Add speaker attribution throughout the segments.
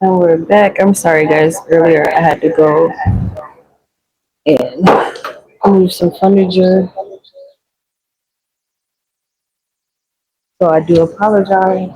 Speaker 1: And we're back. I'm sorry, guys. Earlier, I had to go and move some furniture, so I do apologize.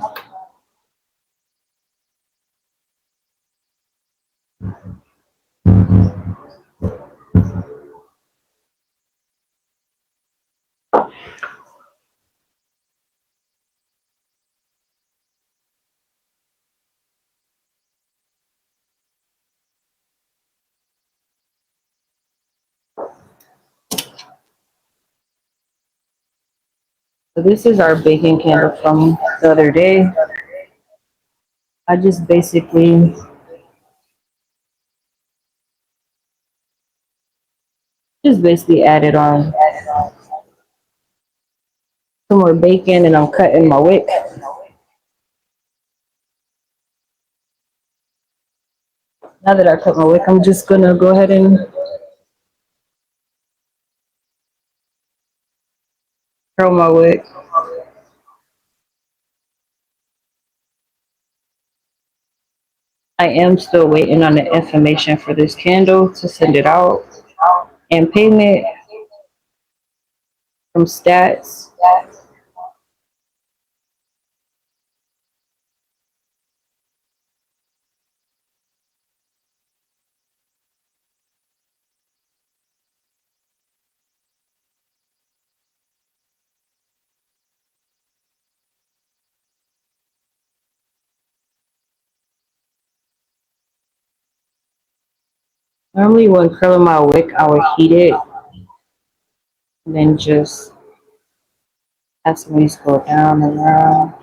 Speaker 1: So this is our baking candle from the other day. I just basically added on some more bacon, and I'm cutting my wick. Now that I cut my wick, I'm just gonna go ahead and curl my wick. I am still waiting on the information for this candle to send it out and payment from stats. Normally, when curling my wick, I would heat it and then just have some waves go down and around.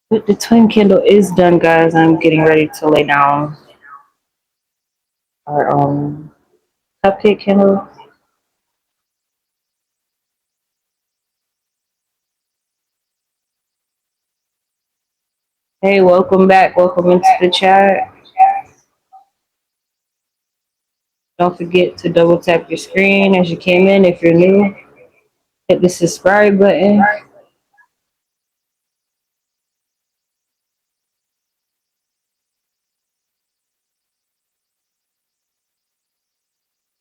Speaker 1: But the twin candle is done, guys. I'm getting ready to lay down our cupcake candle. Hey, welcome back. Welcome into the chat. Don't forget to double tap your screen as you came in. If you're new, hit the subscribe button.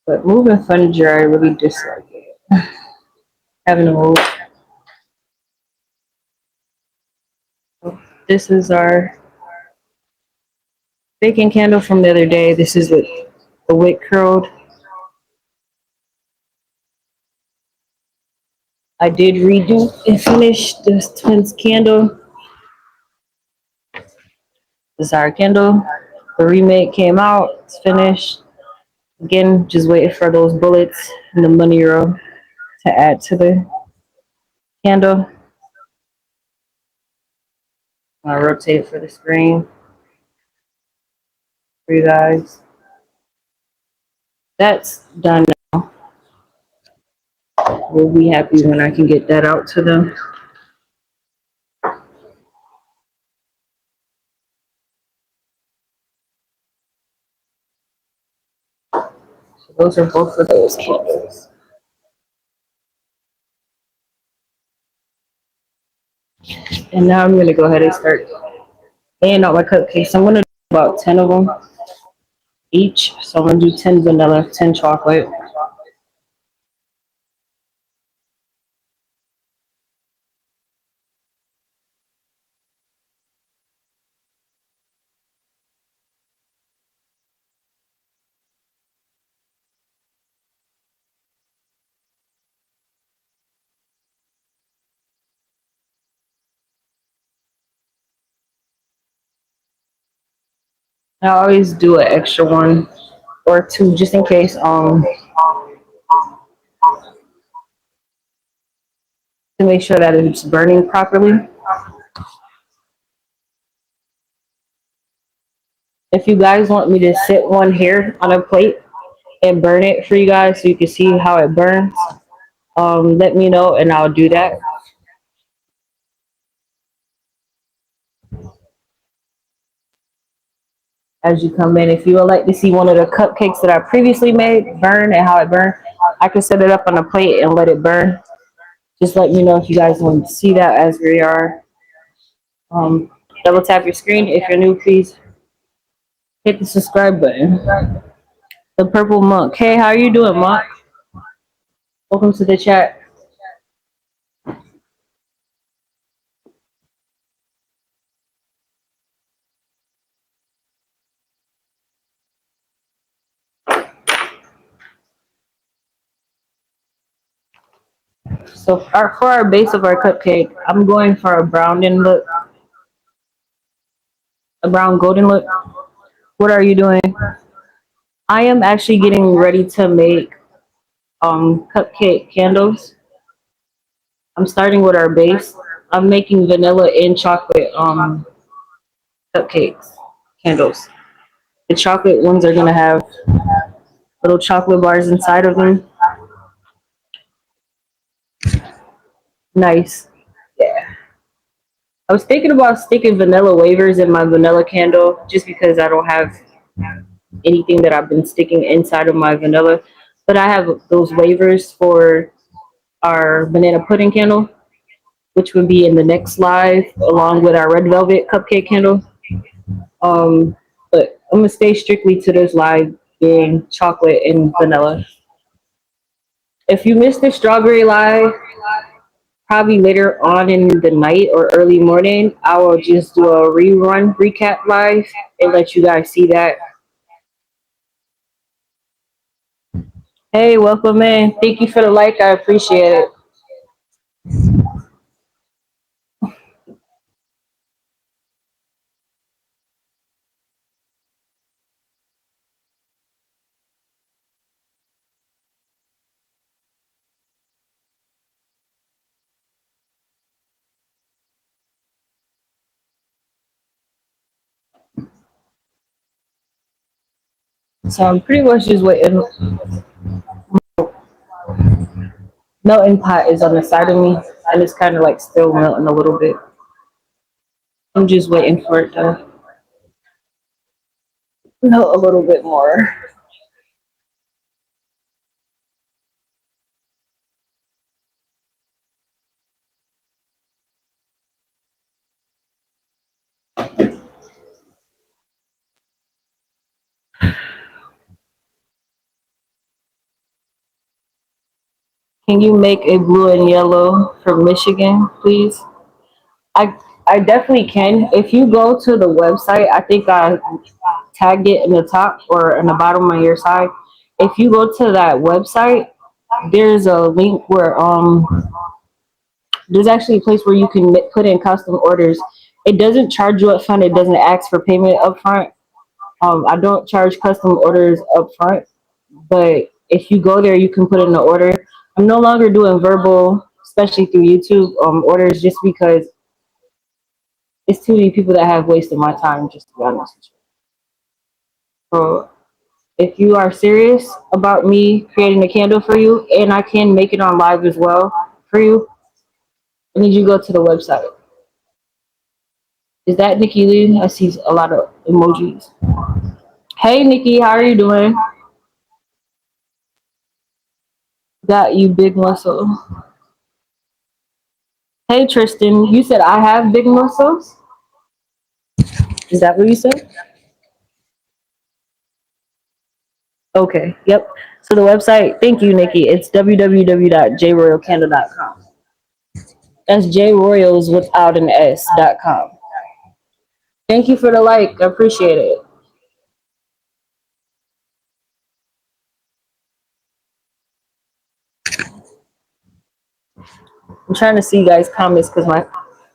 Speaker 1: But moving furniture, I really dislike it. Having to move. This is our baking candle from the other day. This is with the wick curled. I did redo and finish this twins candle. This is our candle. The remake came out. It's finished. Again, just waiting for those bullets and the money roll to add to the candle. I'll rotate it for the screen for you guys. That's done now. We'll be happy when I can get that out to them. So those are both of those candles. And now I'm going to go ahead and start laying out my cupcakes. I'm going to do about 10 of them each. So I'm going to do 10 vanilla, 10 chocolate. I always do an extra one or two just in case to make sure that it's burning properly. If you guys want me to sit one here on a plate and burn it for you guys so you can see how it burns, let me know and I'll do that. as you come in. If you would like to see one of the cupcakes that I previously made burn and how it burned, I can set it up on a plate and let it burn. Just let me know if you guys want to see that as we are. Um, Double tap your screen. If you're new, please hit the subscribe button. The Purple Monk. Hey, how are you doing, Monk? Welcome to the chat. So for our base of our cupcake, I'm going for a brown and look, a brown golden look. What are you doing? I am actually getting ready to make cupcake candles. I'm starting with our base. I'm making vanilla and chocolate cupcakes candles. The chocolate ones are gonna have little chocolate bars inside of them. Nice. Yeah. I was thinking about sticking vanilla wafers in my vanilla candle just because I don't have anything that I've been sticking inside of my vanilla. But I have those wafers for our banana pudding candle, which would be in the next live along with our red velvet cupcake candle. Um, but I'm gonna stay strictly to this live being chocolate and vanilla. If you missed the strawberry live, probably later on in the night or early morning, I will just do a rerun recap live and let you guys see that. Hey, welcome in. Thank you for the like. I appreciate it. So I'm pretty much just waiting. Melting pot is on the side of me, and it's kind of like still melting a little bit. I'm just waiting for it to melt a little bit more. Can you make a blue and yellow for Michigan, please? I I definitely can. If you go to the website, I think I tagged it in the top or in the bottom on your side. If you go to that website, there's a link where there's actually a place where you can put in custom orders. It doesn't charge you up front. It doesn't ask for payment up front. I don't charge custom orders up front, but if you go there, you can put in the order. I'm no longer doing verbal, especially through YouTube orders, just because it's too many people that have wasted my time. Just to be honest with you. So if you are serious about me creating a candle for you, and I can make it on live as well for you, I need you to go to the website. Is that Nikki Lee? I see a lot of emojis. Hey Nikki, how are you doing? Got you, big muscle. Hey Tristan, you said I have big muscles? Is that what you said? Okay, yep. So the website, thank you, Nikki. It's www.jroyalcandle.com. That's jroyals without an s.com. Thank you for the like. I appreciate it. I'm trying to see you guys' comments because my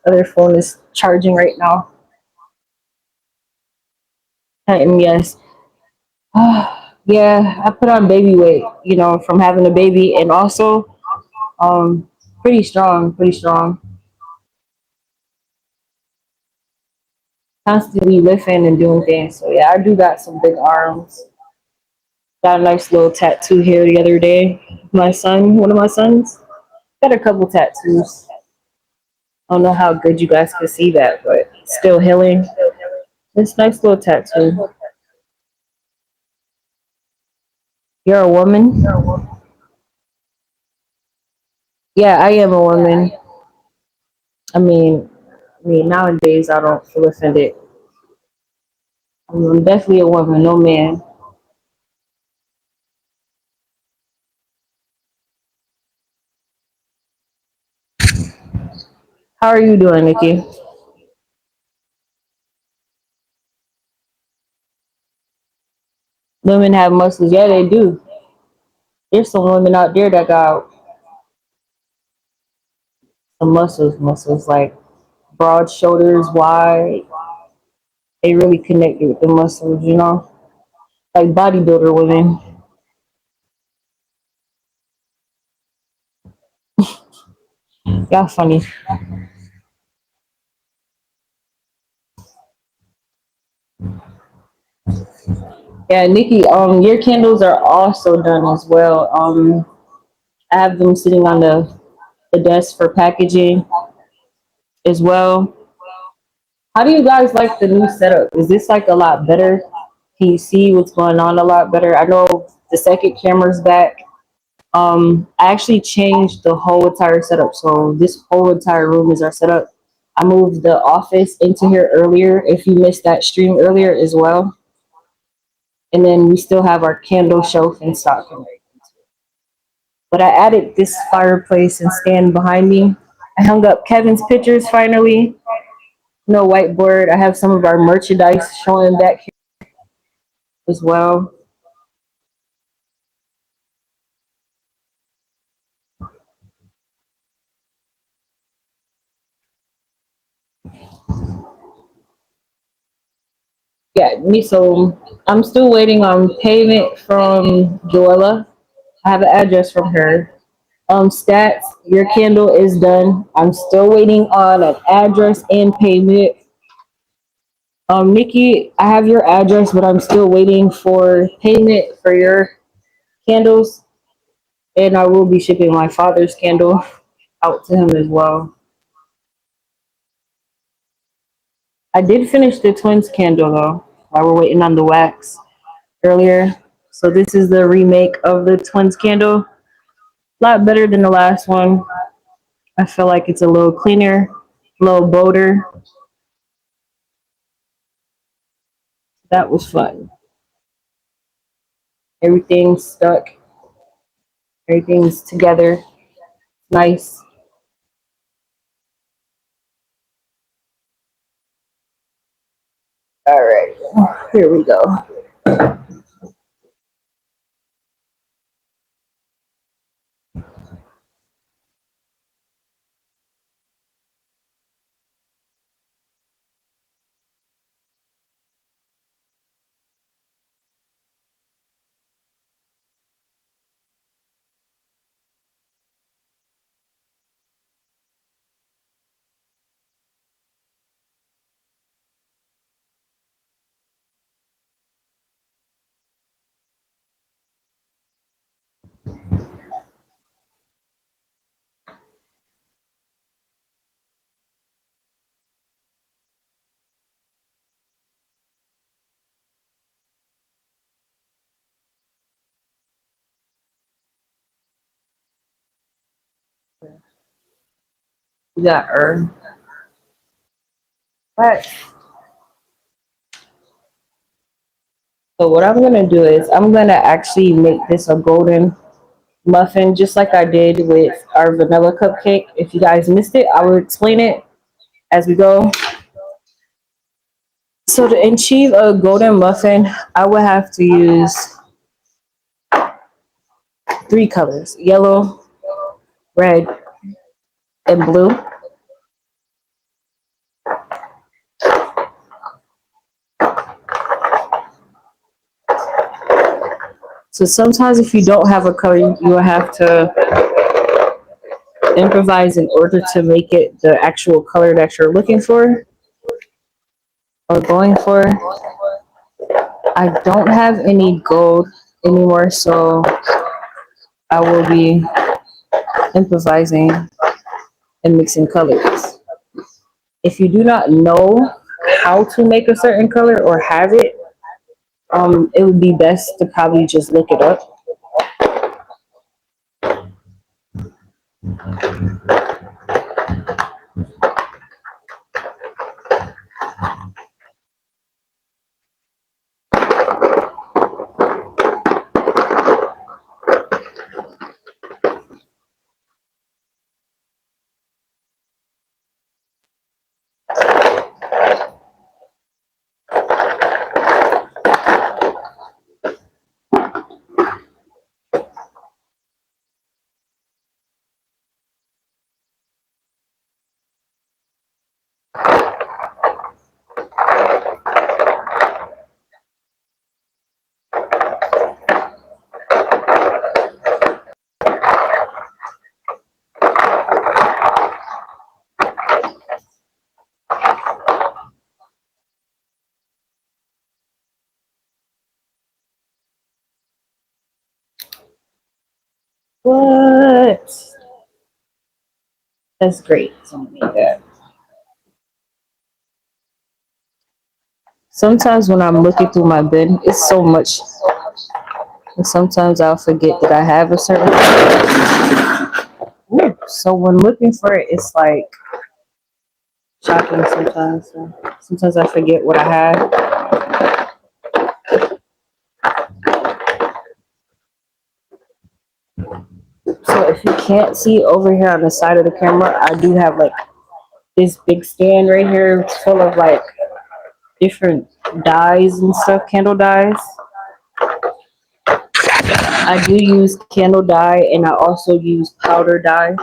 Speaker 1: other phone is charging right now. And yes, yeah, I put on baby weight, from having a baby, and also pretty strong, pretty strong. Constantly lifting and doing things. So yeah, I do got some big arms. Got a nice little tattoo here the other day. My son, one of my sons, got a couple tattoos. I don't know how good you guys can see that, but still healing. It's a nice little tattoo. You're a woman? Yeah, I am a woman. I mean, nowadays I don't feel offended. I'm definitely a woman, no man. How are you doing, Nikki? Women have muscles. Yeah, they do. There's some women out there that got some muscles like broad shoulders, wide. They really connected with the muscles, like bodybuilder women. Y'all funny. Yeah, Nikki. Your candles are also done as well. I have them sitting on the desk for packaging as well. How do you guys like the new setup? Is this like a lot better? Can you see what's going on a lot better? I know the second camera's back. I actually changed the whole entire setup. So this whole entire room is our setup. I moved the office into here earlier. If you missed that stream earlier as well, and then we still have our candle shelf in stock. But I added this fireplace and stand behind me. I hung up Kevin's pictures finally. No whiteboard. I have some of our merchandise showing back here as well. Yeah, me. So I'm still waiting on payment from Joella. I have an address from her. Stats, your candle is done. I'm still waiting on an address and payment. Nikki, I have your address, but I'm still waiting for payment for your candles, and I will be shipping my father's candle out to him as well. I did finish the twins candle though, while we're waiting on the wax earlier. So this is the remake of the twins candle. A lot better than the last one. I feel like it's a little cleaner, a little bolder. That was fun. Everything's stuck. Everything's together. Nice. All right. Here we go. We got her. All right. So what I'm gonna do is I'm gonna actually make this a golden muffin, just like I did with our vanilla cupcake. If you guys missed it, I will explain it as we go. So to achieve a golden muffin, I would have to use three colors: yellow, red, and blue. So sometimes if you don't have a color, you will have to improvise in order to make it the actual color that you're looking for or going for. I don't have any gold anymore, so I will be improvising and mixing colors. If you do not know how to make a certain color or have it, it would be best to probably just look it up. What? That's great. Something like that. Sometimes when I'm looking through my bin, it's so much, and sometimes I'll forget that I have a certain. Ooh, so when looking for it, it's like shocking sometimes. So sometimes I forget what I have. So if you can't see over here on the side of the camera, I do have like this big stand right here. It's full of like different dyes and stuff, candle dyes. I do use candle dye and I also use powder dye,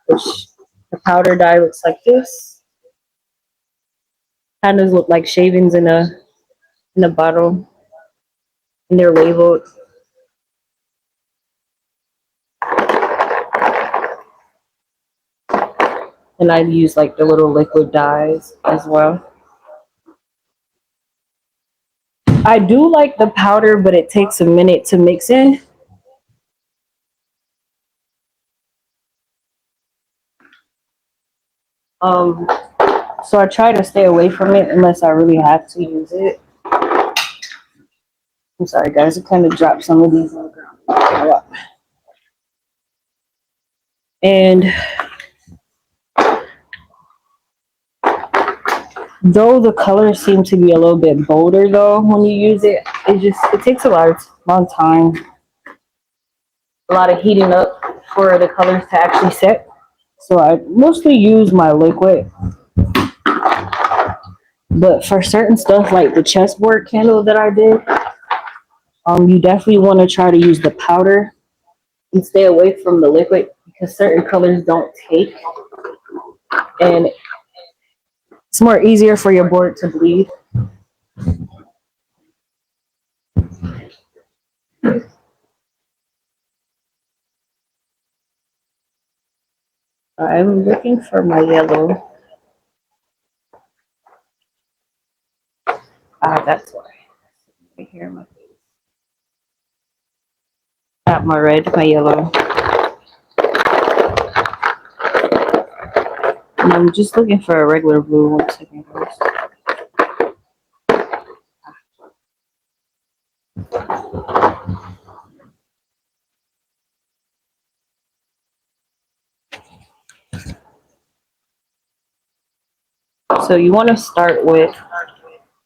Speaker 1: which the powder dye looks like this. Kind of look like shavings in a bottle, and they're labeled. And I use like the little liquid dyes as well. I do like the powder, but it takes a minute to mix in. Um, so I try to stay away from it unless I really have to use it. I'm sorry, guys. I kind of dropped some of these on the ground. And though the colors seem to be a little bit bolder, though when you use it, it takes a long time, a lot of heating up for the colors to actually set. So I mostly use my liquid, but for certain stuff like the chessboard candle that I did, you definitely want to try to use the powder and stay away from the liquid because certain colors don't take, and it's more easier for your board to bleed. I'm looking for my yellow. Ah, that's why. Right here, my got my red, my yellow, and I'm just looking for a regular blue. 1 second, guys. So you want to start with,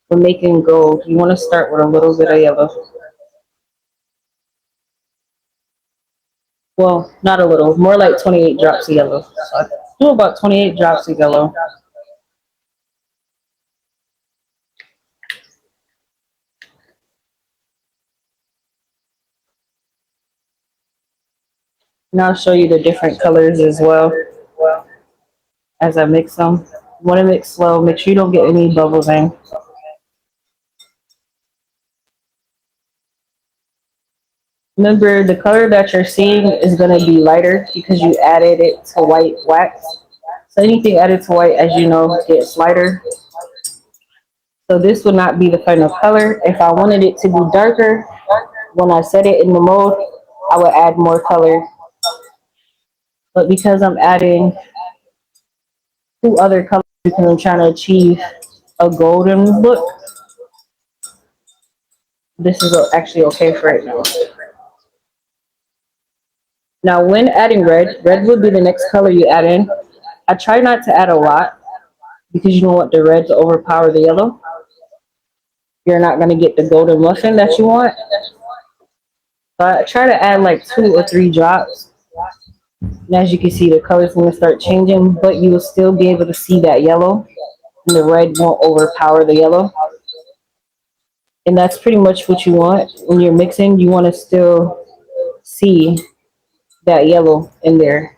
Speaker 1: for making gold, you want to start with a little bit of yellow. Well, not a little, more like 28 drops of yellow. So I do about 28 drops of yellow. And I'll show you the different colors as well as I mix them. You want to mix slow, make sure you don't get any bubbles in. Remember, the color that you're seeing is going to be lighter because you added it to white wax. So anything added to white, as you know, gets lighter. So this would not be the final color. If I wanted it to be darker, when I set it in the mold, I would add more color. But because I'm adding two other colors because I'm trying to achieve a golden look, this is actually okay for right now. Now, when adding red will be the next color you add in. I try not to add a lot because you don't want the red to overpower the yellow. You're not going to get the golden muffin that you want. So I try to add like 2 or 3 drops. And as you can see, the color's going to start changing, but you will still be able to see that yellow. And the red won't overpower the yellow. And that's pretty much what you want when you're mixing. You want to still see that yellow in there.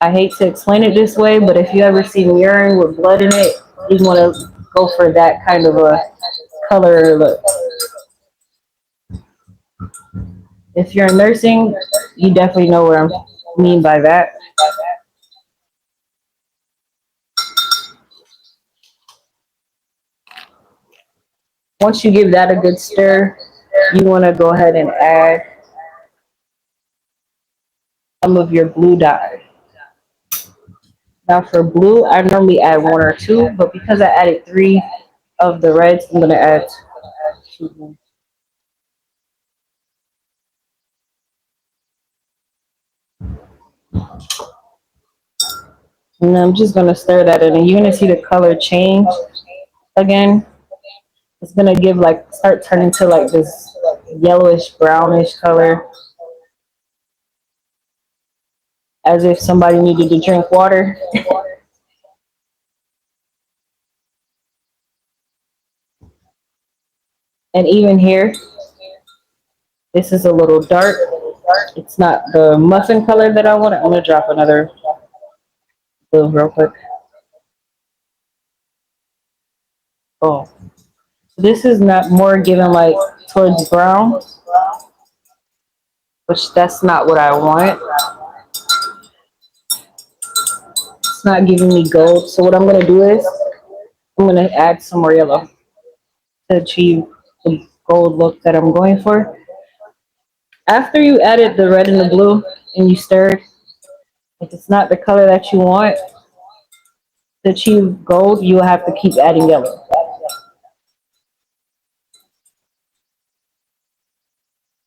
Speaker 1: I hate to explain it this way, but if you ever see urine with blood in it, you want to go for that kind of a color look. If you're nursing, you definitely know what I mean by that. Once you give that a good stir, you want to go ahead and add some of your blue dye. Now for blue, I normally add 1 or 2, but because I added 3 of the reds, I'm going to add 2. And I'm just going to stir that in, and you're going to see the color change again. It's going to give like, start turning to like this yellowish, brownish color, as if somebody needed to drink water. And even here, this is a little dark. It's not the muffin color that I want. I'm going to drop another blue real quick. Oh, this is not more given like towards brown, which that's not what I want. It's not giving me gold. So what I'm going to do is I'm going to add some more yellow to achieve the gold look that I'm going for. After you added the red and the blue and you stirred, if it's not the color that you want to achieve gold, you will have to keep adding yellow.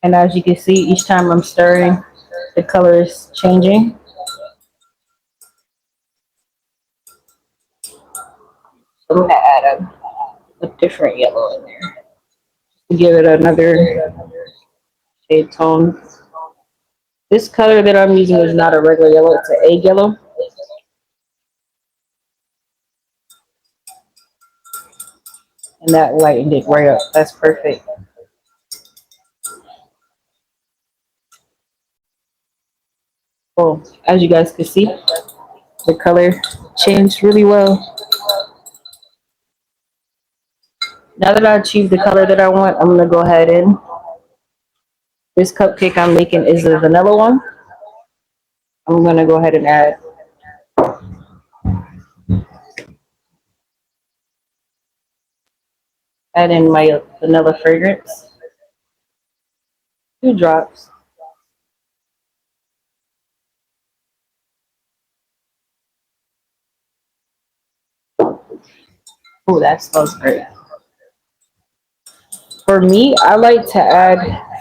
Speaker 1: And as you can see, each time I'm stirring, the color is changing. I'm going to add a different yellow in there to give it another shade tone. This color that I'm using is not a regular yellow, it's an egg yellow. And that lightened it right up. That's perfect. Oh, as you guys can see, the color changed really well. Now that I achieved the color that I want, I'm going to go ahead and this cupcake I'm making is the vanilla one. I'm going to go ahead and add in my vanilla fragrance. 2 drops. Oh, that smells great. For me, I like to add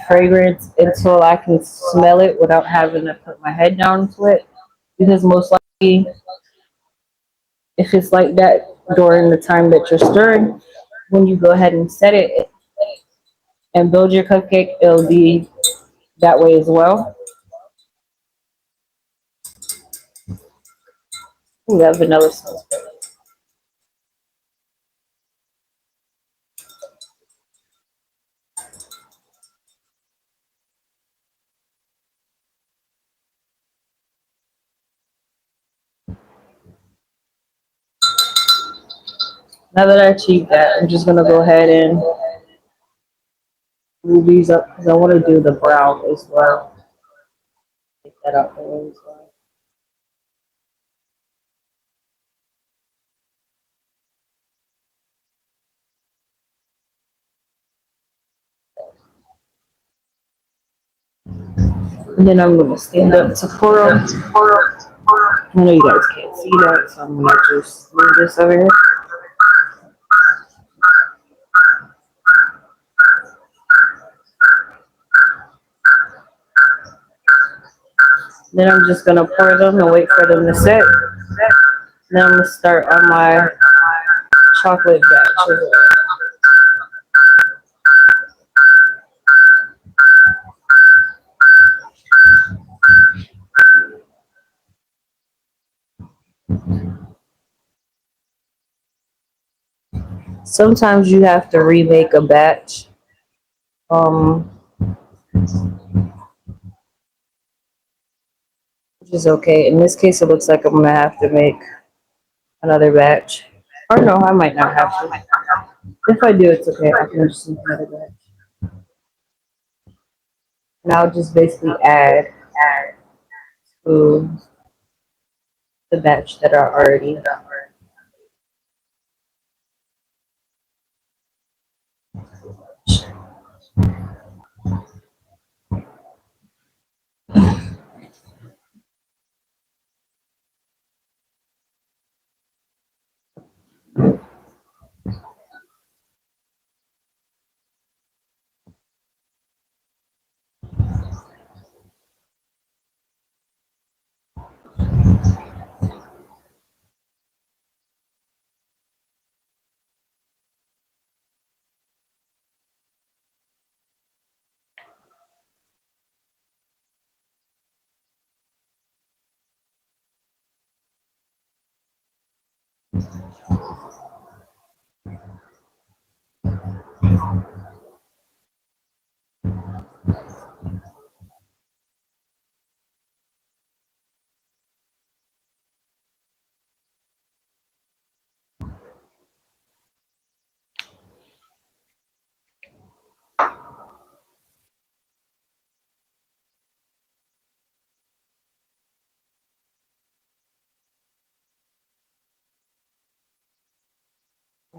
Speaker 1: fragrance until I can smell it without having to put my head down to it. Because most likely, if it's like that during the time that you're stirring, when you go ahead and set it and build your cupcake, it'll be that way as well. Ooh, that vanilla smells good. Now that I achieved that, I'm just gonna go ahead and move these up because I want to do the brown as well. Take that out the way as well. And then I'm gonna stand up to pour them. I know you guys can't see that, so I'm gonna just move this over here. Then I'm just gonna pour them and wait for them to set. Then I'm gonna start on my chocolate batch as well. Sometimes you have to remake a batch, um, which is okay. In this case, it looks like I'm gonna have to make another batch. Or no, I might not have to. If I do, it's okay. I can just make another batch. And I'll just basically add to the batch that are already.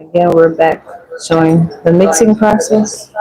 Speaker 1: Again, we're back showing the mixing process.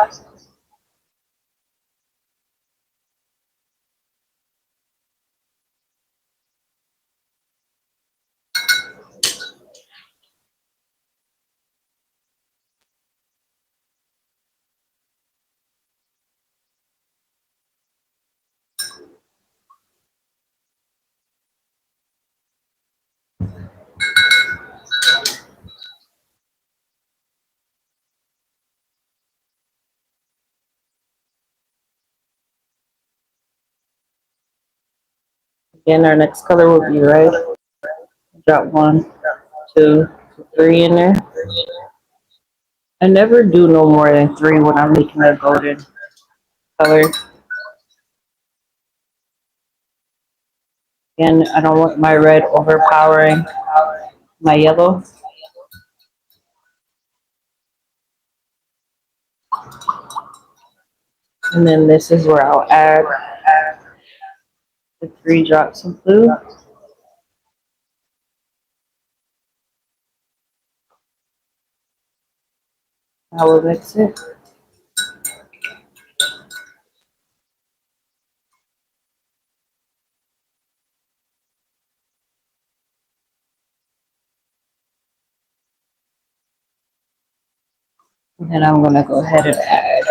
Speaker 1: Again, our next color will be red. Drop 1, 2, 3 in there. I never do no more than 3 when I'm making a golden color. And I don't want my red overpowering my yellow. And then this is where I'll add the 3 drops of blue. I will mix it. And then I'm going to go ahead and add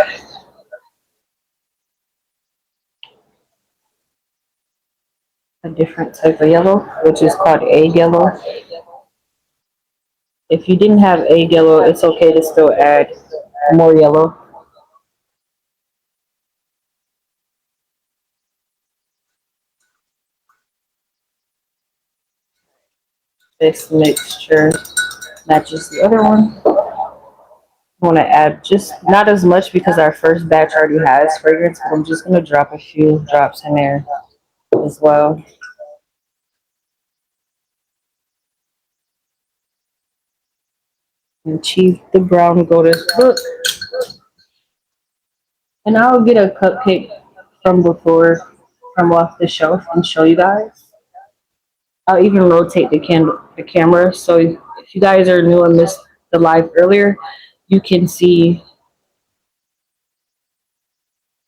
Speaker 1: a different type of yellow, which is called egg yellow. If you didn't have egg yellow, it's okay to still add more yellow. This mixture matches the other one. I want to add just not as much because our first batch already has fragrance, but I'm just going to drop a few drops in there as well. And achieve the brown goddess look. And I'll get a cupcake from before, from off the shelf and show you guys. I'll even rotate the camera so if you guys are new and missed the live earlier, you can see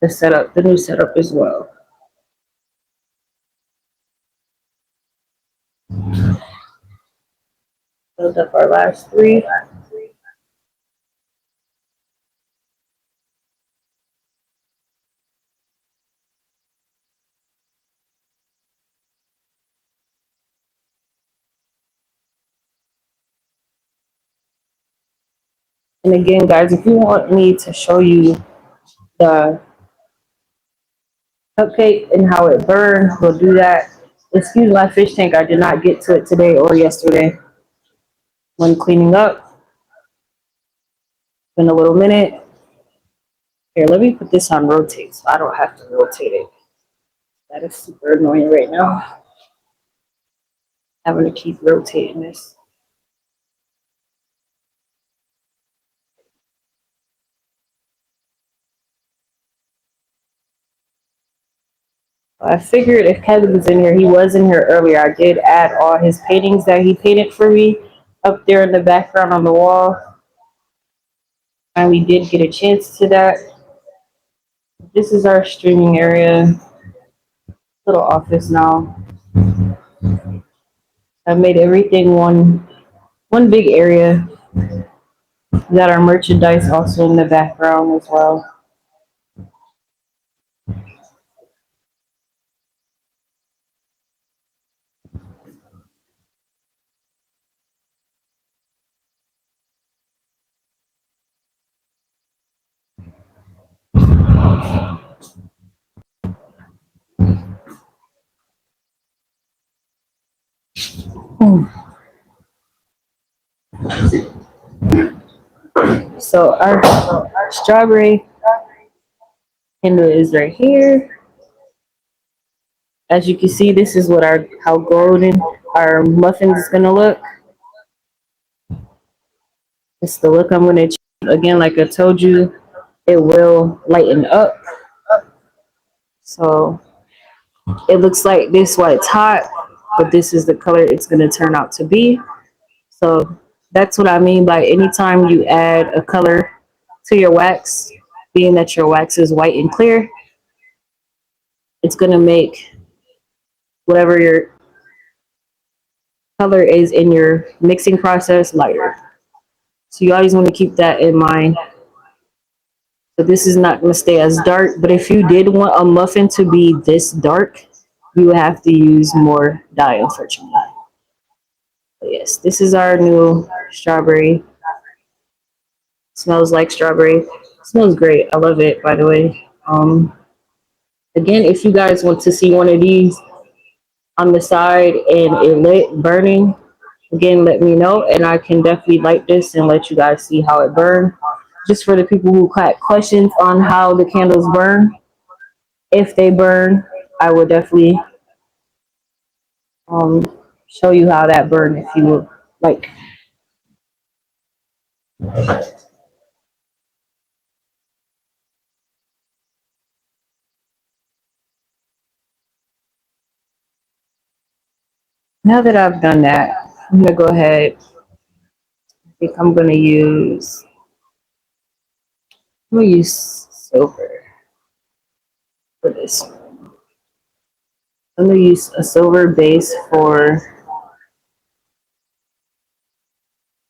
Speaker 1: the setup, the new setup as well. Build up our last 3. And again, guys, if you want me to show you the cupcake and how it burns, we'll do that. Excuse my fish tank. I did not get to it today or yesterday when cleaning up. Been a little minute. Here, let me put this on rotate so I don't have to rotate it. That is super annoying right now. Having to keep rotating this. I figured if Kevin was in here, he was in here earlier. I did add all his paintings that he painted for me up there in the background on the wall. And we did get a chance to that. This is our streaming area. Little office now. I made everything one big area. We got our merchandise also in the background as well. So our strawberry candle is right here. As you can see, this is what our how golden our muffins is gonna look. It's the look I'm gonna choose. Again, like I told you, it will lighten up. So it looks like this while it's hot, but this is the color it's gonna turn out to be. So that's what I mean by anytime you add a color to your wax, being that your wax is white and clear, it's gonna make whatever your color is in your mixing process lighter. So you always want to keep that in mind. So this is not going to stay as dark, but if you did want a muffin to be this dark, you would have to use more dye, unfortunately. But yes, this is our new strawberry. Smells like strawberry. Smells great. I love it, by the way. Again, if you guys want to see one of these on the side and it lit burning, again, let me know and I can definitely light this and let you guys see how it burns. Just for the people who had questions on how the candles burn, if they burn, I would definitely um, show you how that burn if you would like. Now that I've done that, I'm gonna go ahead. I think I'm gonna use silver for this. I'm gonna use a silver base for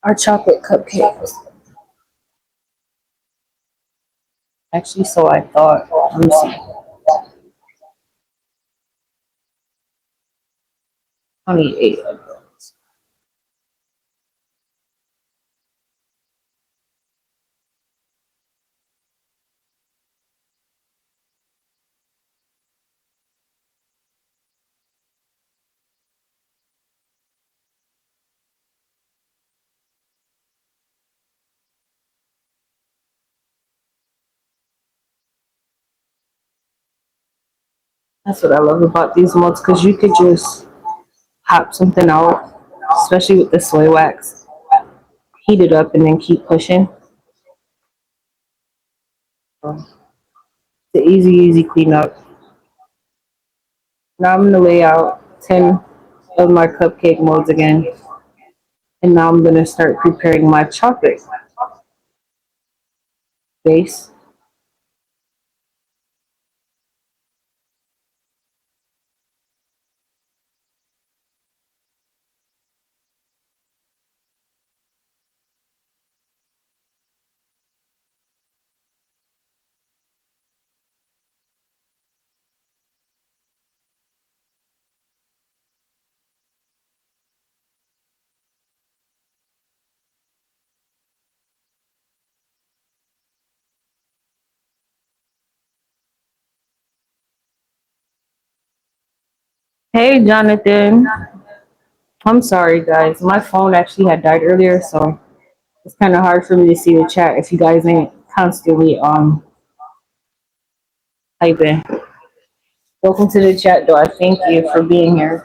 Speaker 1: our chocolate cupcakes. Actually, so I thought. Let me see. 28 of those. That's what I love about these molds because you could just pop something out, especially with the soy wax, heat it up, and then keep pushing. So it's an easy cleanup. Now I'm gonna lay out 10 of my cupcake molds again, and now I'm gonna start preparing my chocolate base. Hey, Jonathan. I'm sorry, guys. My phone actually had died earlier, so it's kind of hard for me to see the chat if you guys ain't constantly typing. Welcome to the chat, though. I thank you for being here.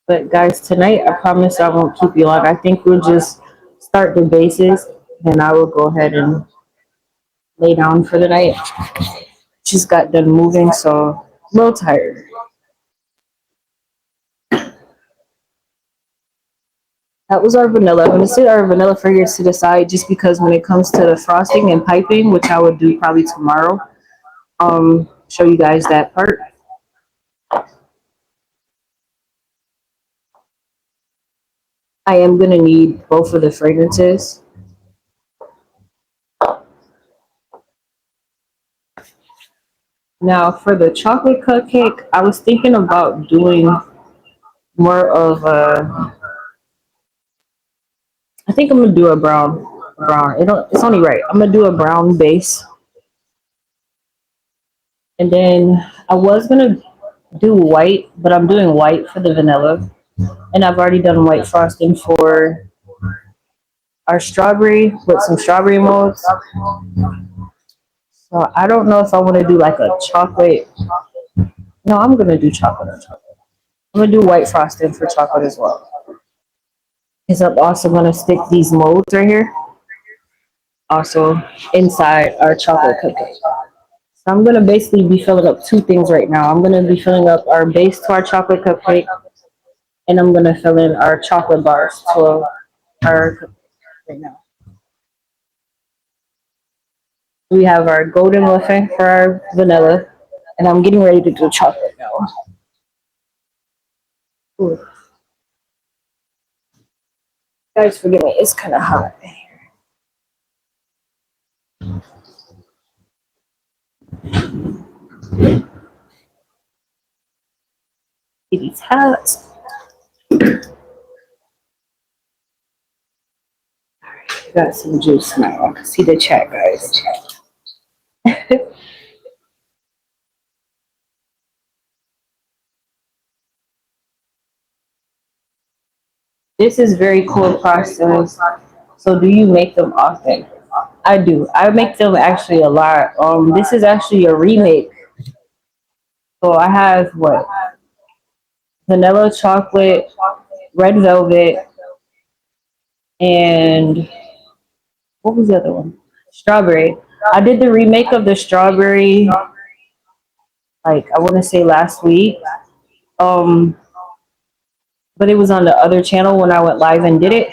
Speaker 1: But guys, tonight I promise I won't keep you long. I think we'll just start the bases, and I will go ahead and lay down for the night. Just got done moving, so a little tired. That was our vanilla. I'm gonna sit our vanilla figures to the side just because when it comes to the frosting and piping, which I would do probably tomorrow, show you guys that part. I am gonna need both of the fragrances. Now for the chocolate cupcake, I was thinking about doing more of a. I think I'm gonna do a brown. Brown. It's only right. I'm gonna do a brown base, and then I was gonna do white, but I'm doing white for the vanilla, and I've already done white frosting for our strawberry with some strawberry molds. So I don't know if I want to do like a chocolate. No, I'm gonna do chocolate on chocolate. I'm gonna do white frosting for chocolate as well. Because I'm also gonna stick these molds right here, also inside our chocolate cupcake. So I'm gonna basically be filling up two things right now. I'm gonna be filling up our base to our chocolate cupcake, and I'm gonna fill in our chocolate bars to our cupcake right now. We have our golden muffin for our vanilla, and I'm getting ready to do chocolate now. Ooh, guys, forgive me, it's kind of hot. It's hot. Got some juice now. See the chat, guys. This is very cool process. So, do you make them often? I do. I make them actually a lot. This is actually a remake. So I have what? Vanilla chocolate, red velvet, and what was the other one? Strawberry. I did the remake of the strawberry, like I want to say last week. Um, but it was on the other channel when I went live and did it.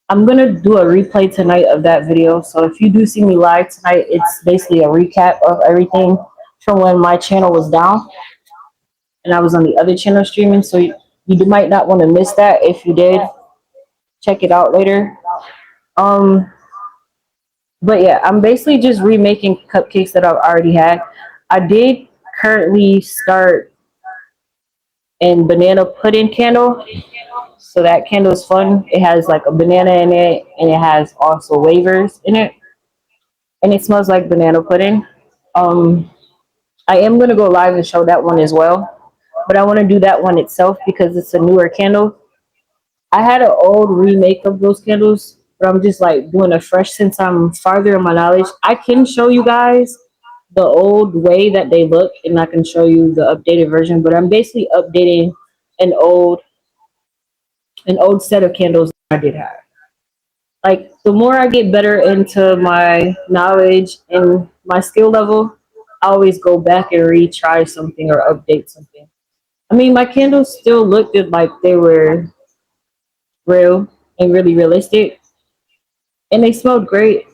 Speaker 1: I'm gonna do a replay tonight of that video. So if you do see me live tonight, it's basically a recap of everything from when my channel was down and I was on the other channel streaming. So you might not want to miss that. If you did, check it out later. Um, but yeah, I'm basically just remaking cupcakes that I've already had. I did currently start in banana pudding candle. So that candle is fun. It has like a banana in it and it has also wafers in it. And it smells like banana pudding. Um, I am gonna go live and show that one as well, but I want to do that one itself because it's a newer candle. I had an old remake of those candles, but I'm just like doing a fresh since I'm farther in my knowledge. I can show you guys the old way that they look, and I can show you the updated version. But I'm basically updating an old set of candles I did have. Like the more I get better into my knowledge and my skill level, I always go back and retry something or update something. I mean, my candles still looked like they were real and really realistic, and they smelled great.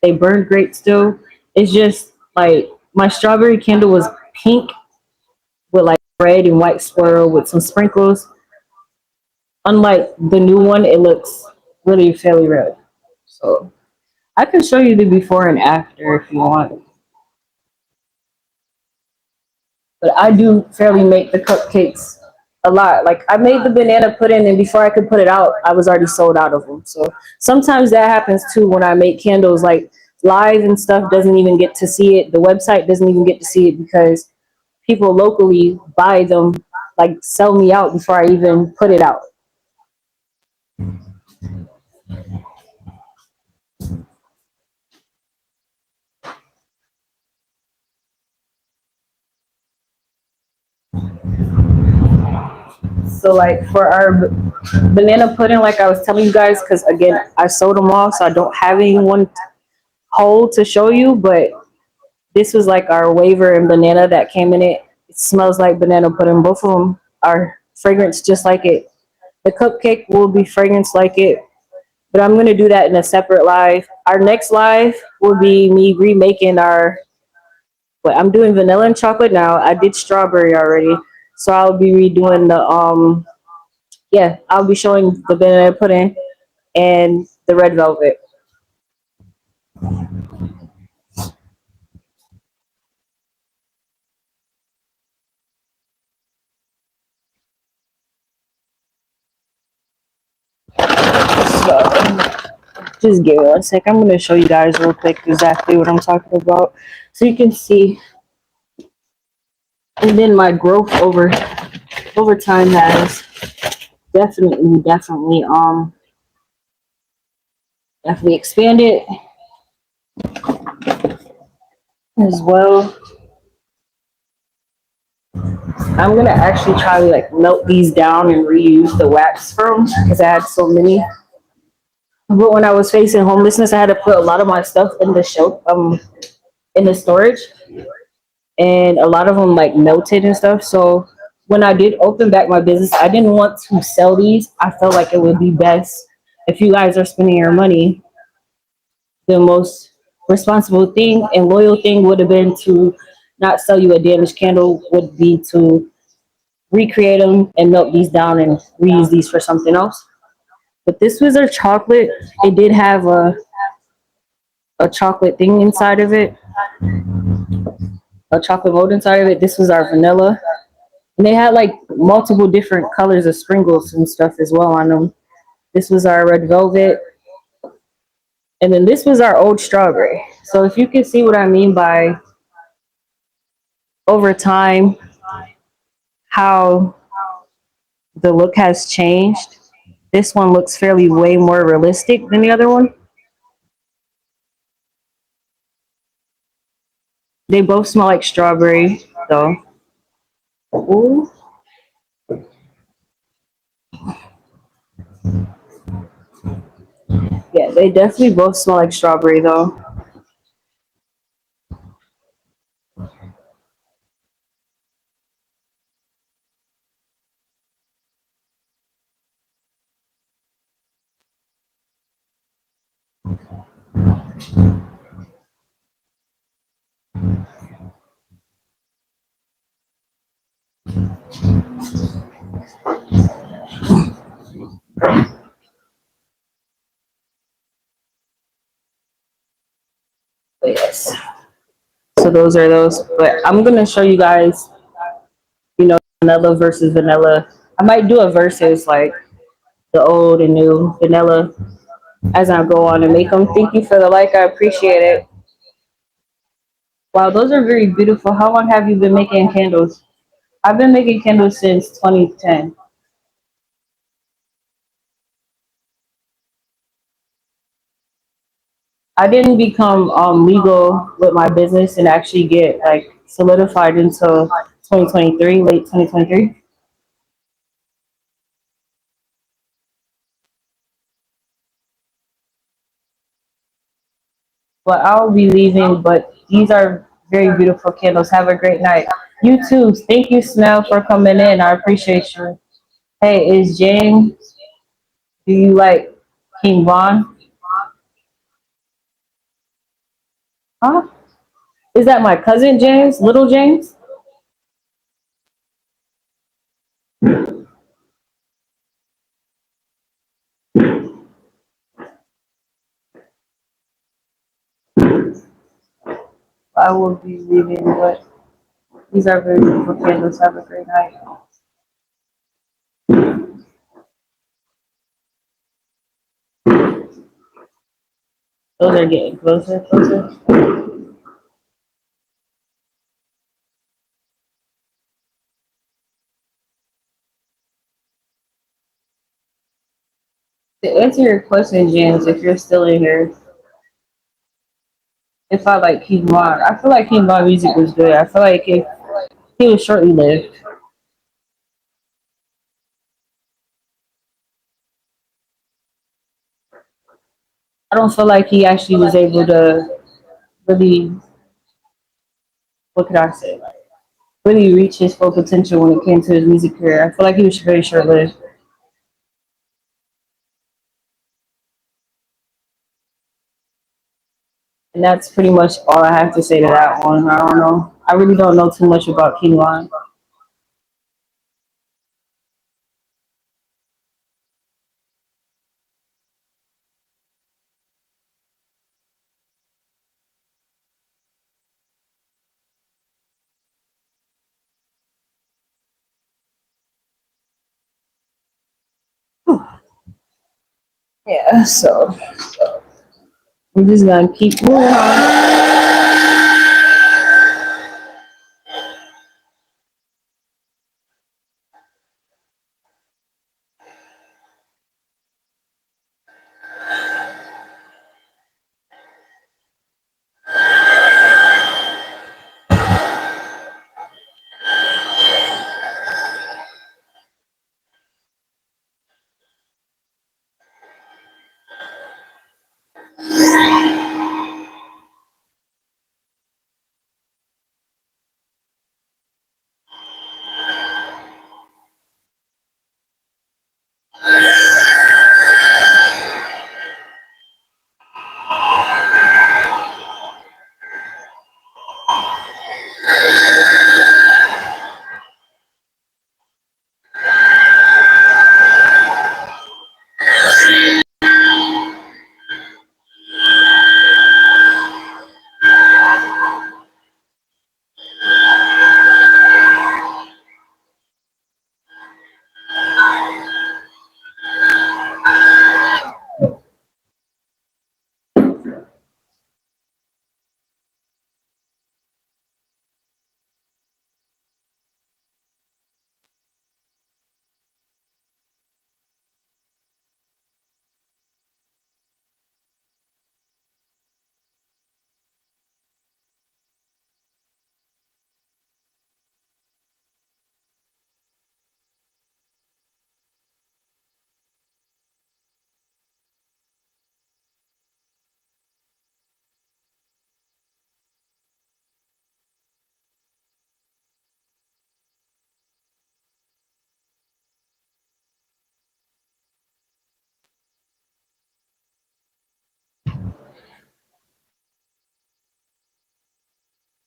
Speaker 1: They burned great still. It's just like my strawberry candle was pink with like red and white swirl with some sprinkles. Unlike the new one, it looks really fairly red. So I can show you the before and after if you want. But I do fairly make the cupcakes a lot. Like I made the banana pudding, and before I could put it out, I was already sold out of them. So sometimes that happens too when I make candles. Like live and stuff doesn't even get to see it. The website doesn't even get to see it because people locally buy them, like sell me out before I even put it out. So like for our banana pudding, like I was telling you guys, because again I sold them all, so I don't have anyone whole to show you. But this was like our waver and banana that came in it. It smells like banana pudding. Both of them are fragrance just like it. The cupcake will be fragrance like it, but I'm gonna do that in a separate live. Our next live will be me remaking our. But I'm doing vanilla and chocolate now. I did strawberry already, so I'll be redoing the yeah, I'll be showing the banana pudding and the red velvet. So just give it one sec. I'm gonna show you guys real quick exactly what I'm talking about, so you can see. And then my growth over time has definitely expanded as well. I'm gonna actually try to like melt these down and reuse the wax from because I had so many. But when I was facing homelessness, I had to put a lot of my stuff in the show in the storage, and a lot of them like melted and stuff. So when I did open back my business, I didn't want to sell these. I felt like it would be best if you guys are spending your money. The most responsible thing and loyal thing would have been to not sell you a damaged candle. Would be to recreate them and melt these down and reuse these for something else. But this was a chocolate. It did have a chocolate thing inside of it, a chocolate mold inside of it. This was our vanilla. And they had like multiple different colors of sprinkles and stuff as well on them. This was our red velvet. And then this was our old strawberry. So if you can see what I mean by over time, how the look has changed. This one looks fairly way more realistic than the other one. They both smell like strawberry, though. Ooh. Yeah, they definitely both smell like strawberry, though. But yes. So those are those. But I'm gonna show you guys, vanilla versus vanilla. I might do a versus like the old and new vanilla as I go on and make them. Thank you for the like. I appreciate it. Wow, those are very beautiful. How long have you been making candles? I've been making candles since 2010. I didn't become legal with my business and actually get like solidified until 2023, late 2023. But I'll be leaving. But these are very beautiful candles. Have a great night. You too. Thank you, Snell, for coming in. I appreciate you. Hey, is James? Do you like King Von? Huh? Is that my cousin James? Little James? I will be leaving, but these are very beautiful candles. Have a great night. Those are getting closer, closer. To answer your question, James, if you're still in here, if I like King Von, I feel like King Von music was good. I feel like if he was shortly lived. I don't feel like he actually was able to really, what could I say, like, really reach his full potential when it came to his music career. I feel like he was very short lived. And that's pretty much all I have to say to that one. I don't know. I really don't know too much about King Von. Yeah, so we're just gonna keep moving on.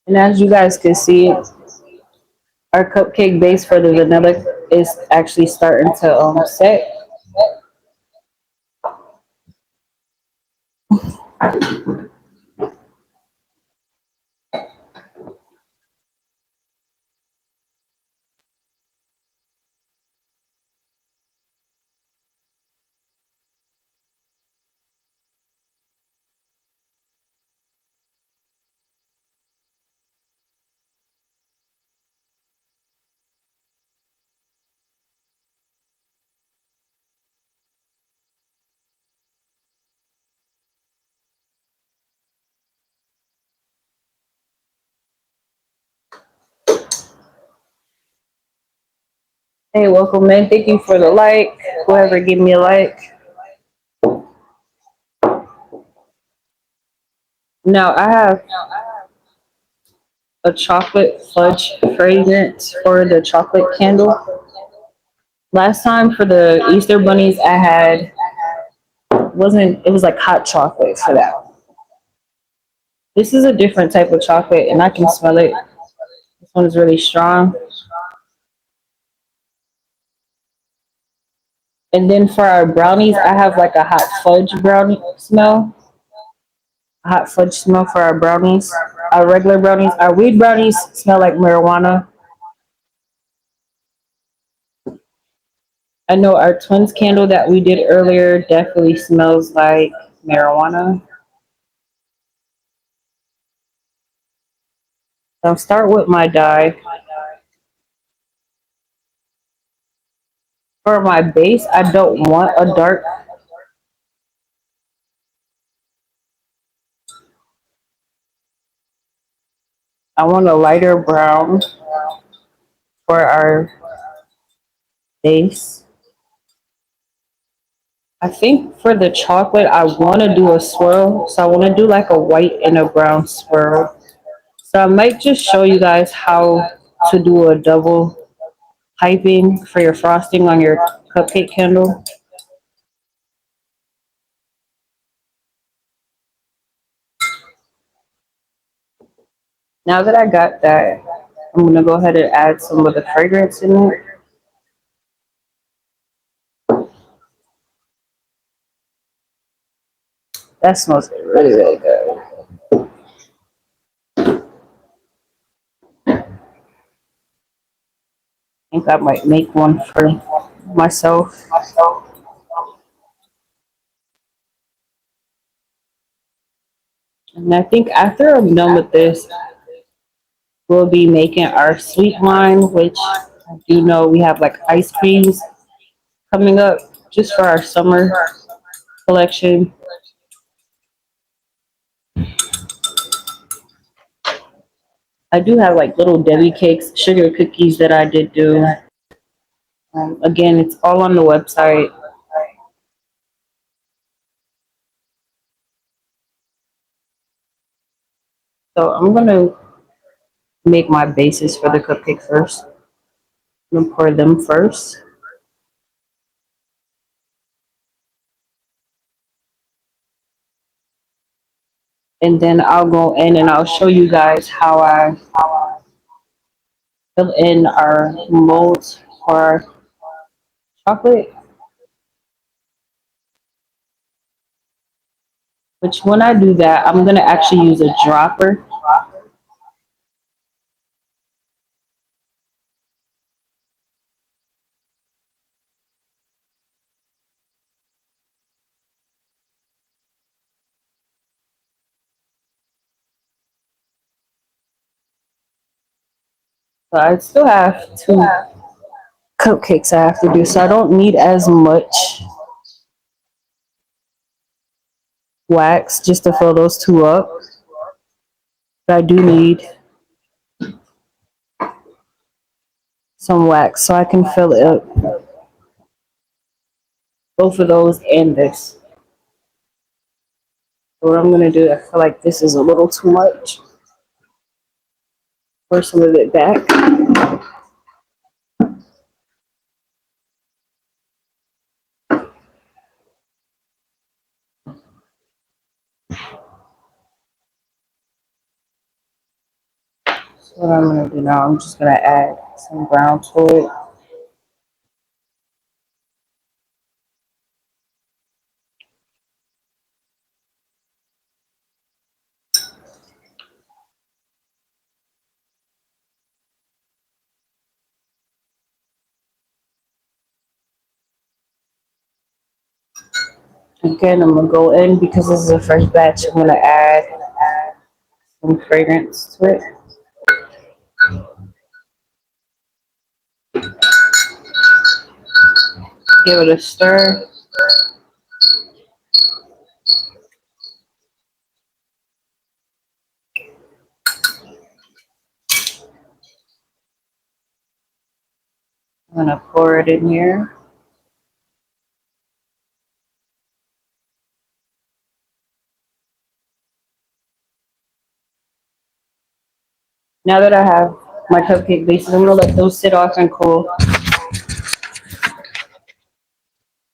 Speaker 1: And as you guys can see, our cupcake base for the vanilla is actually starting to set. Hey, welcome, man. Thank you for the like. Whoever give me a like. Now I have a chocolate fudge fragrance for the chocolate candle. Last time for the Easter bunnies, I had wasn't it was like hot chocolate for that. This is a different type of chocolate, and I can smell it. This one is really strong. And then for our brownies, I have like a hot fudge brownie smell. A hot fudge smell for our brownies. Our regular brownies, our weed brownies smell like marijuana. I know our twins candle that we did earlier definitely smells like marijuana. I'll start with my dye. For my base, I don't want a dark. I want a lighter brown for our base. I think for the chocolate, I want to do a swirl. So I want to do like a white and a brown swirl. So I might just show you guys how to do a double piping for your frosting on your cupcake candle. Now that I got that, I'm going to go ahead and add some of the fragrance in it. That smells really, really good. I think I might make one for myself. And I think after I'm done with this, we'll be making our sweet wine, which I do know we have like ice creams coming up just for our summer collection. I do have like little Debbie cakes, sugar cookies that I did do. Again, it's all on the website. So I'm gonna make my bases for the cupcake first. I'm gonna pour them first. And then I'll go in and I'll show you guys how I fill in our molds for our chocolate. Which when I do that, I'm gonna actually use a dropper. So I still have two cupcakes I have to do, so I don't need as much wax just to fill those two up. But I do need some wax so I can fill it up. Both of those and this. So what I'm gonna do, I feel like this is a little too much. Pour some of it back. So what I'm gonna do now, I'm just gonna add some brown to it. Again, I'm gonna go in because this is a fresh batch. I'm gonna add some fragrance to it. Give it a stir. I'm gonna pour it in here. Now that I have my cupcake bases, I'm gonna let those sit off and cool.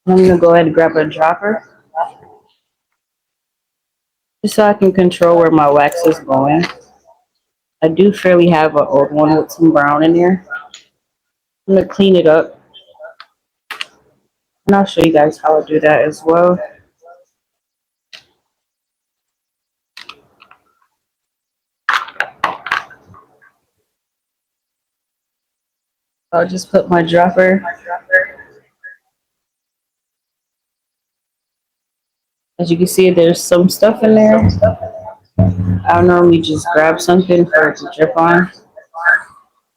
Speaker 1: I'm gonna go ahead and grab a dropper just so I can control where my wax is going. I do fairly have an old one with some brown in there. I'm gonna clean it up and I'll show you guys how I do that as well. I'll just put my dropper. As you can see, there's some stuff in there. I'll normally just grab something for it to drip on.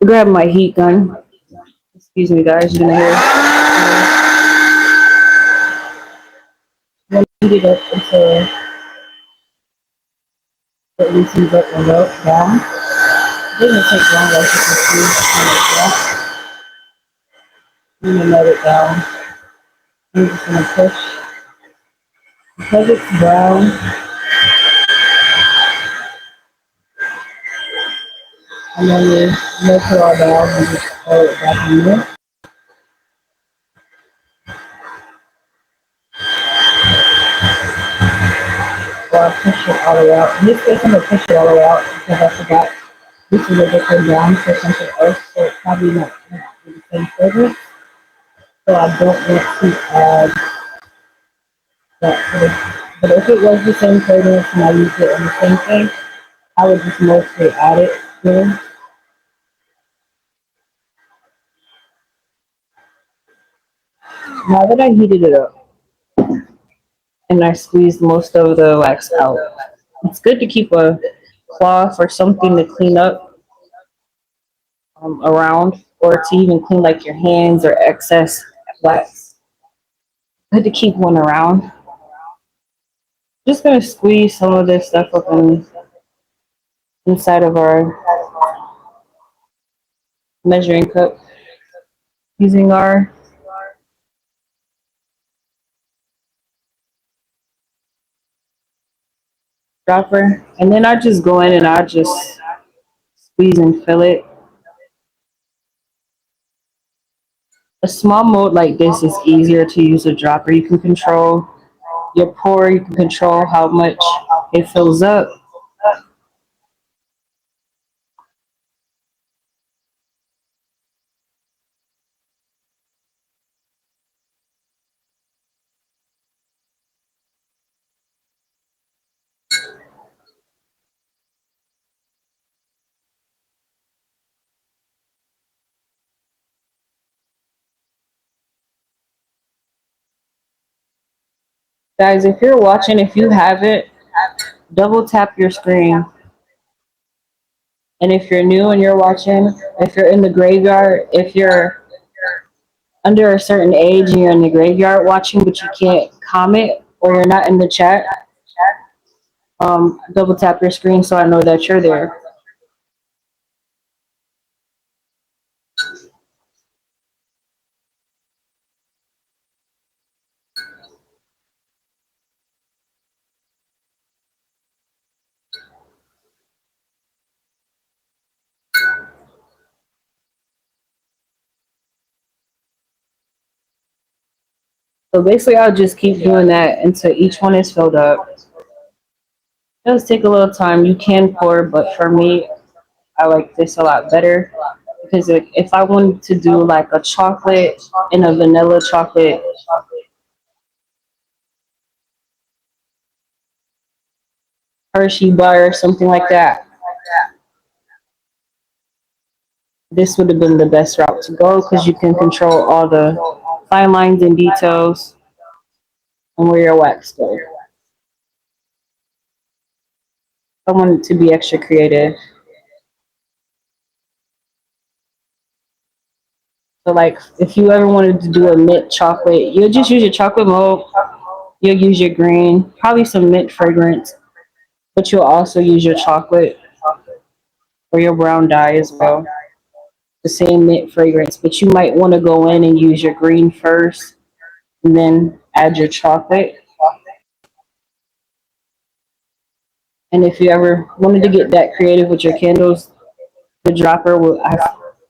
Speaker 1: Grab my heat gun. Excuse me, guys. You're gonna heat it up until it loosens up and melt down. It doesn't take long, as you can see. Like that. I'm gonna melt it down. I'm just gonna push because it's brown. And then you melt it all down and just pour it back in there. Or I push it all the way out. In this case, I'm gonna push it all the way out because I forgot this is a different brown for something else, so it's probably not the same fragrance. So I don't want to add that to the. But if it was the same fragrance and I used it in the same thing, I would just mostly add it in. Now that I heated it up and I squeezed most of the wax out, it's good to keep a cloth or something to clean up around, or to even clean like your hands or excess wax. Good to keep one around. Just gonna squeeze some of this stuff up inside of our measuring cup using our dropper, and then I just go in and I just squeeze and fill it. A small mold like this is easier to use a dropper. You can control your pour, you can control how much it fills up. Guys, if you're watching, if you haven't, double tap your screen. And if you're new and you're watching, if you're in the graveyard, if you're under a certain age and you're in the graveyard watching, but you can't comment or you're not in the chat, double tap your screen so I know that you're there. So basically, I'll just keep doing that until each one is filled up. It does take a little time. You can pour, but for me, I like this a lot better because if I wanted to do like a chocolate and a vanilla chocolate Hershey bar or something like that, this would have been the best route to go because you can control all the fine lines and details and where your wax goes. I want it to be extra creative. So like if you ever wanted to do a mint chocolate, you'll just use your chocolate mold, you'll use your green, probably some mint fragrance, but you'll also use your chocolate or your brown dye as well. The same mint fragrance, but you might want to go in and use your green first and then add your chocolate. And if you ever wanted to get that creative with your candles, the dropper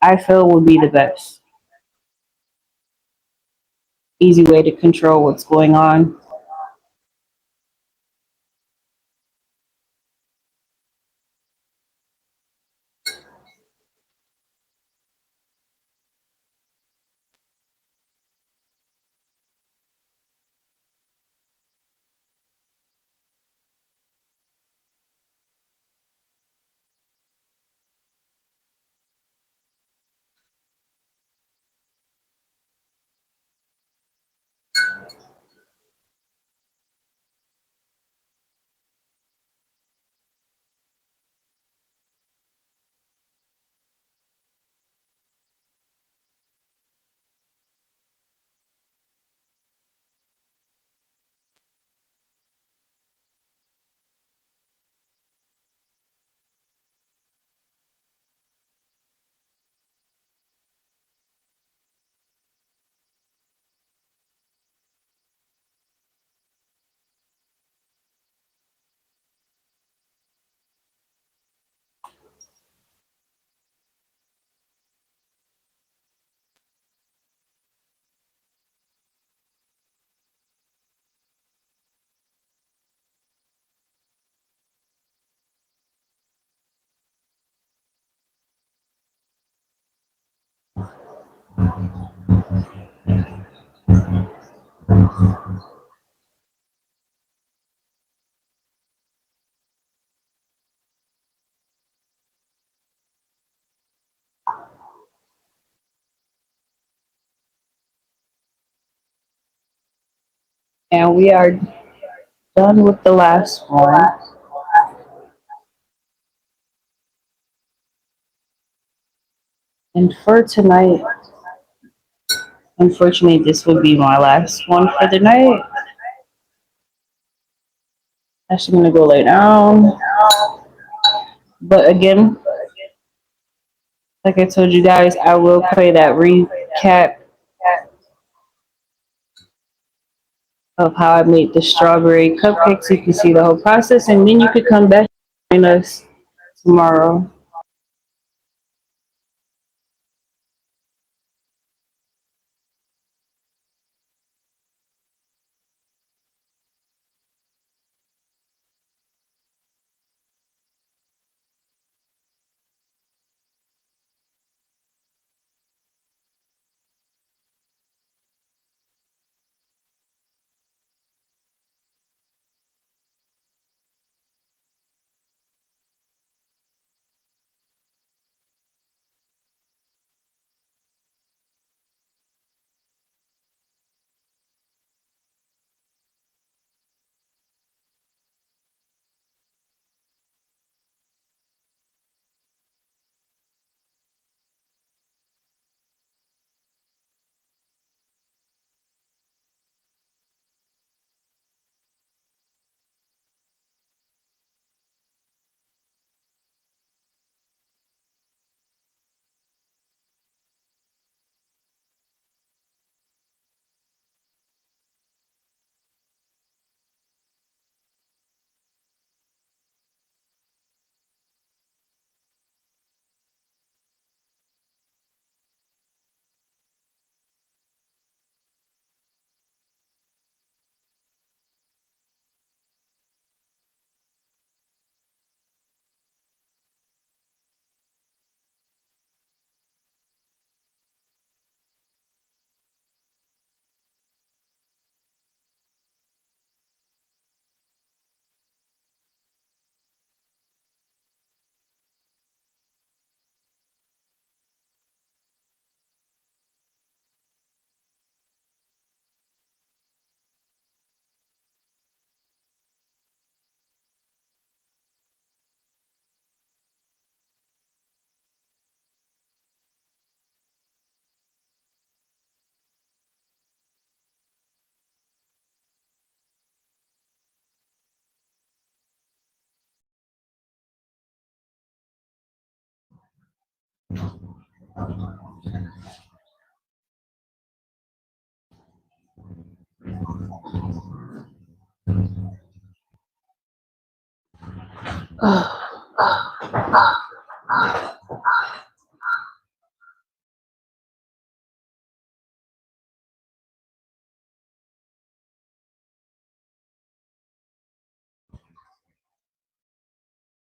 Speaker 1: I feel will be the best. Easy way to control what's going on. And we are done with the last one. And for tonight, unfortunately, this will be my last one for the night. Actually, I'm gonna go lay down. But again, like I told you guys, I will play that recap of how I made the strawberry cupcakes. So you can see the whole process, and then you could come back and join us tomorrow.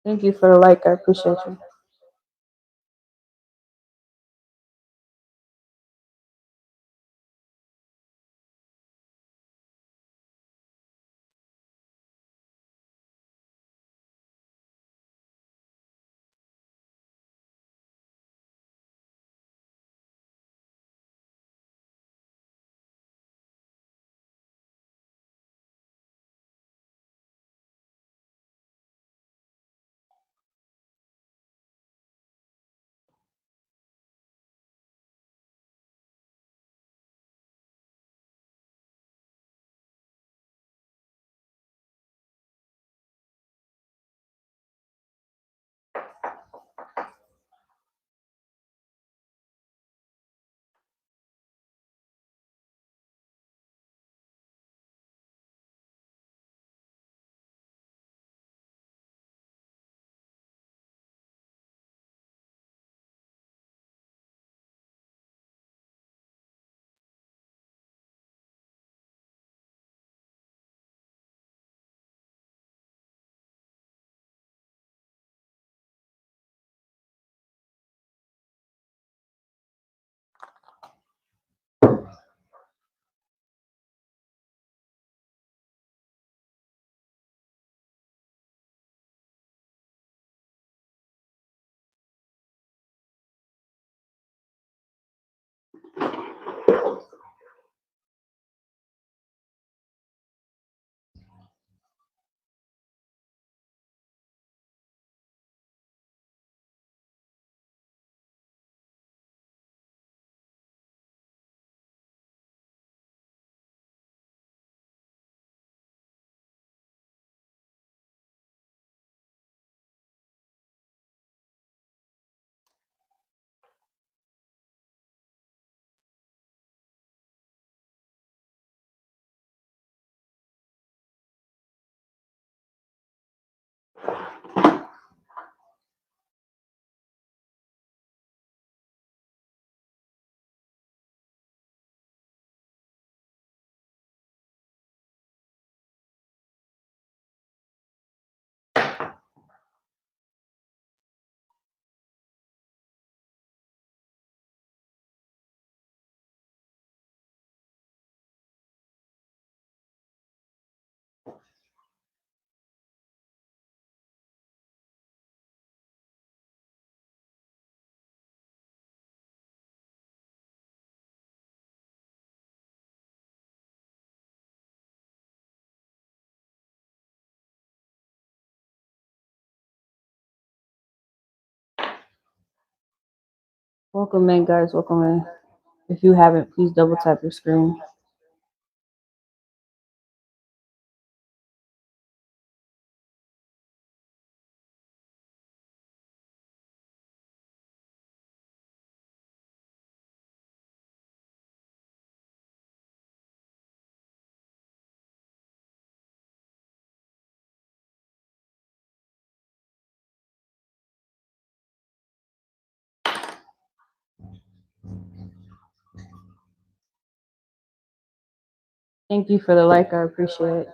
Speaker 1: Thank you for the like. I appreciate you. Welcome in, guys. Welcome in. If you haven't, please double tap your screen. Thank you for the like. I appreciate it.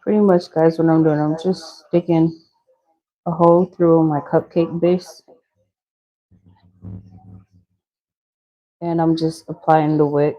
Speaker 1: Pretty much, guys, what I'm doing, I'm just sticking a hole through my cupcake base, and I'm just applying the wick.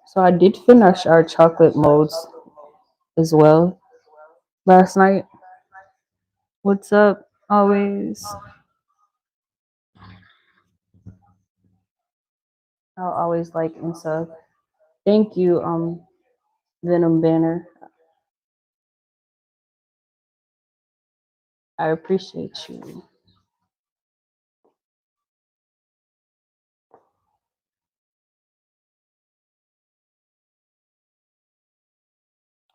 Speaker 1: So I did finish our chocolate molds as well last night. What's up? Always. I'll always like and sub. Thank you, Venom Banner. I appreciate you.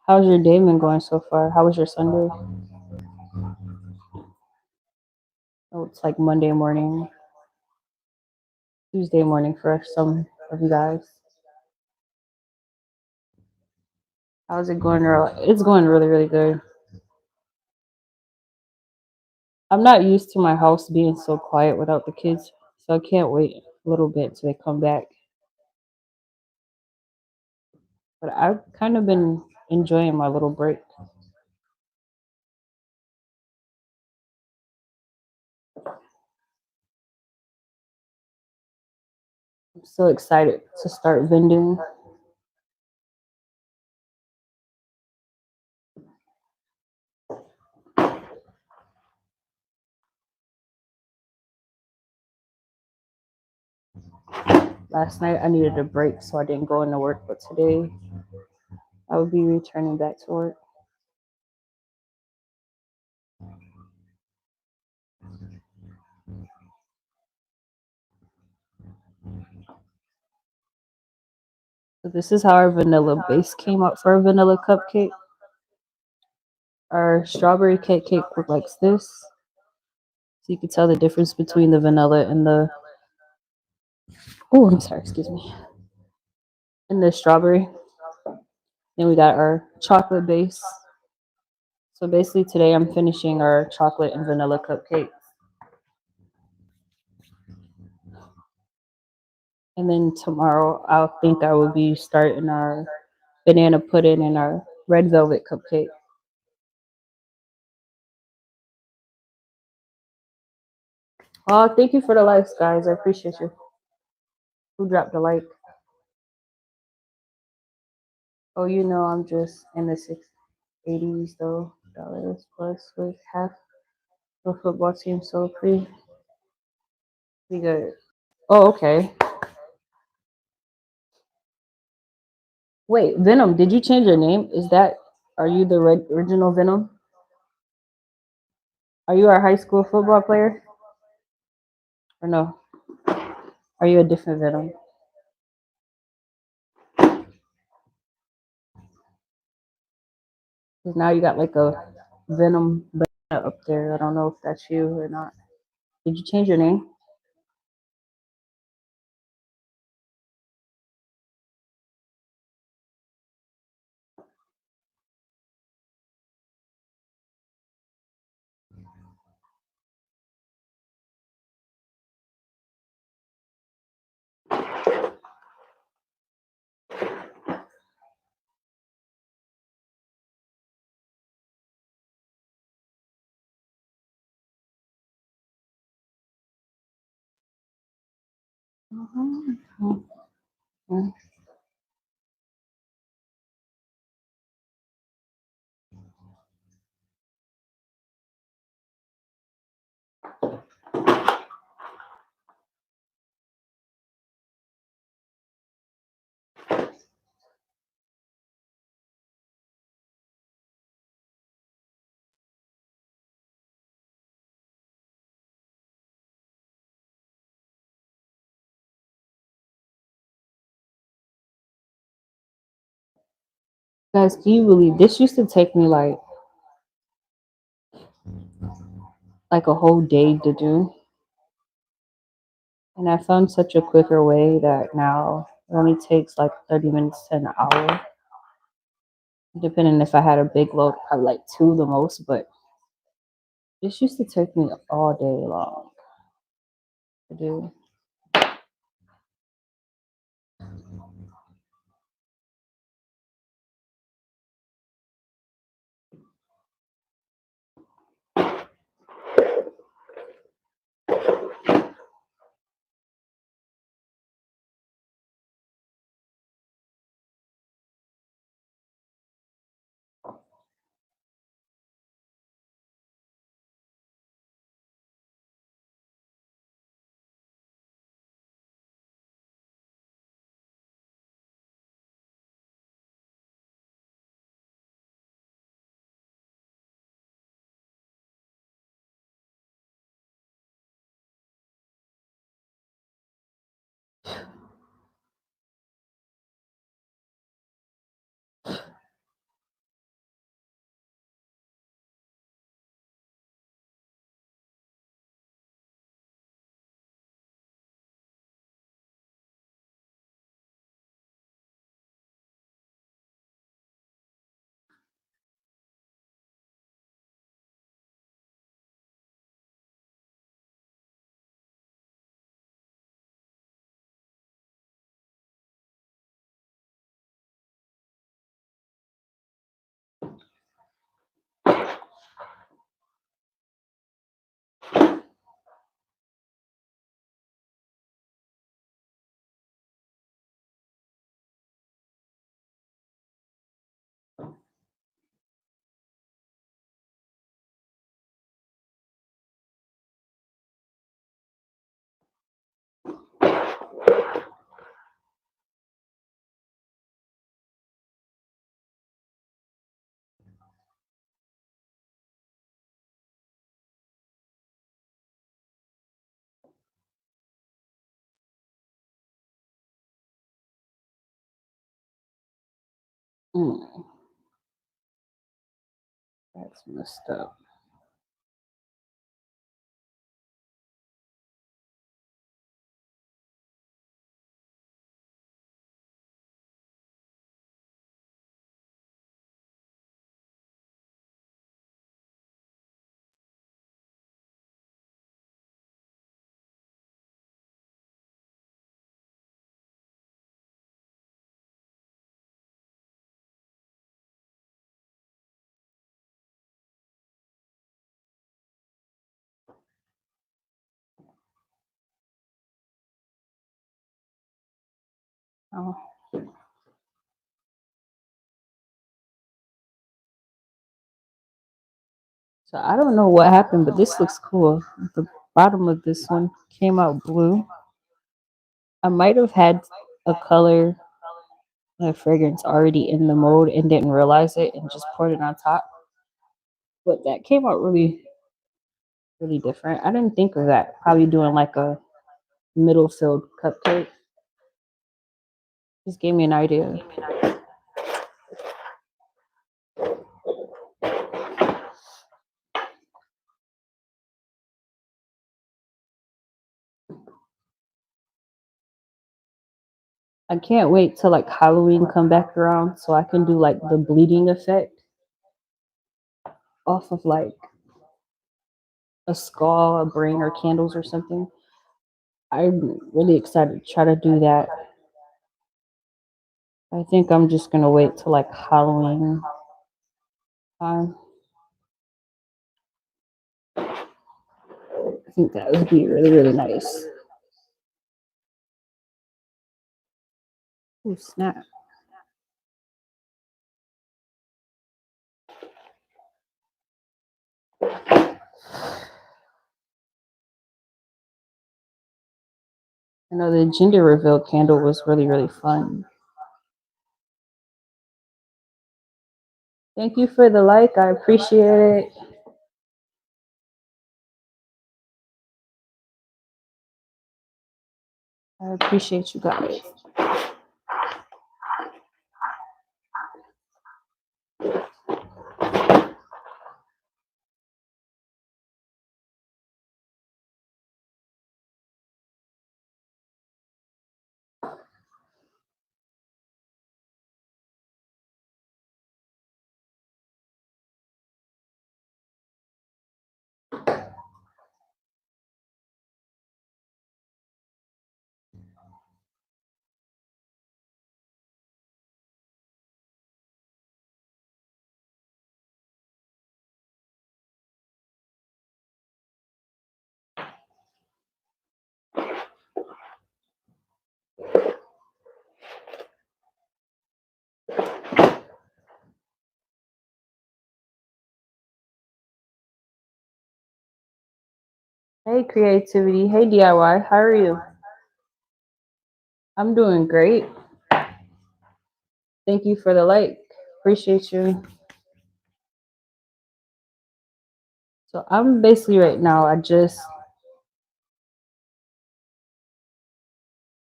Speaker 1: How's your day been going so far? How was your Sunday? Oh, it's like Monday morning, Tuesday morning for some of you guys. How's it going, Earl? It's going really, really good. I'm not used to my house being so quiet without the kids, so I can't wait a little bit till they come back. But I've kind of been enjoying my little break. I'm so excited to start vending. Last night I needed a break, so I didn't go into work, but today I will be returning back to work. So this is how our vanilla base came out for a vanilla cupcake. Our strawberry cake looked like this. So you can tell the difference between the vanilla and the, oh, I'm sorry, excuse me, and the strawberry. Then we got our chocolate base. So basically today I'm finishing our chocolate and vanilla cupcake. And then tomorrow I'll think I will be starting our banana pudding and our red velvet cupcake. Oh, thank you for the likes, guys. I appreciate you. Who dropped the like? Oh, you know I'm just in the 680s though, dollars plus with half the football team, so pretty good. Oh, okay. Wait, Venom, did you change your name? Are you the original Venom? Are you our high school football player? Or no? Are you a different Venom? 'Cause now you got like a Venom up there. I don't know if that's you or not. Did you change your name? Guys, can you believe this used to take me like a whole day to do? And I found such a quicker way that now it only takes like 30 minutes to an hour. Depending if I had a big load, probably like two the most, but this used to take me all day long to do. Mm, that's messed up. Oh. So I don't know what happened, but this looks cool. The bottom of this one came out blue. I might have had a color, a fragrance already in the mold and didn't realize it and just poured it on top. But that came out really, really different. I didn't think of that. Probably doing like a middle filled cupcake. Just gave me an idea. I can't wait till like Halloween come back around so I can do like the bleeding effect off of like a skull, a brain, or candles or something. I'm really excited to try to do that. I think I'm just gonna wait till like Halloween time. I think that would be really, really nice. Oh snap. I know the gender reveal candle was really, really fun. Thank you for the like. I appreciate it. I appreciate you guys. Hey creativity. Hey DIY. How are you? I'm doing great. Thank you for the like. Appreciate you. So I'm basically right now, I just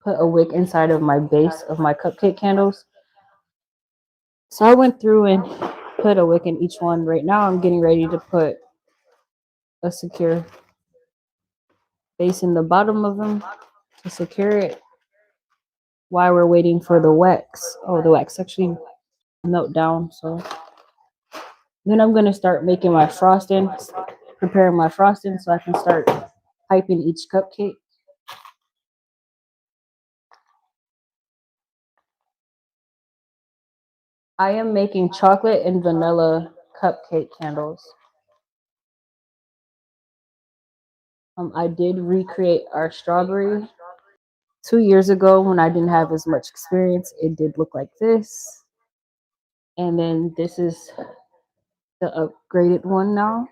Speaker 1: put a wick inside of my base of my cupcake candles. So I went through and put a wick in each one. Right now I'm getting ready to put a secure base in the bottom of them to secure it while we're waiting for the wax. Oh, the wax actually melt down. So then I'm gonna start making my frosting, preparing my frosting so I can start piping each cupcake. I am making chocolate and vanilla cupcake candles. I did recreate our strawberry 2 years ago when I didn't have as much experience. It did look like this. And then this is the upgraded one now.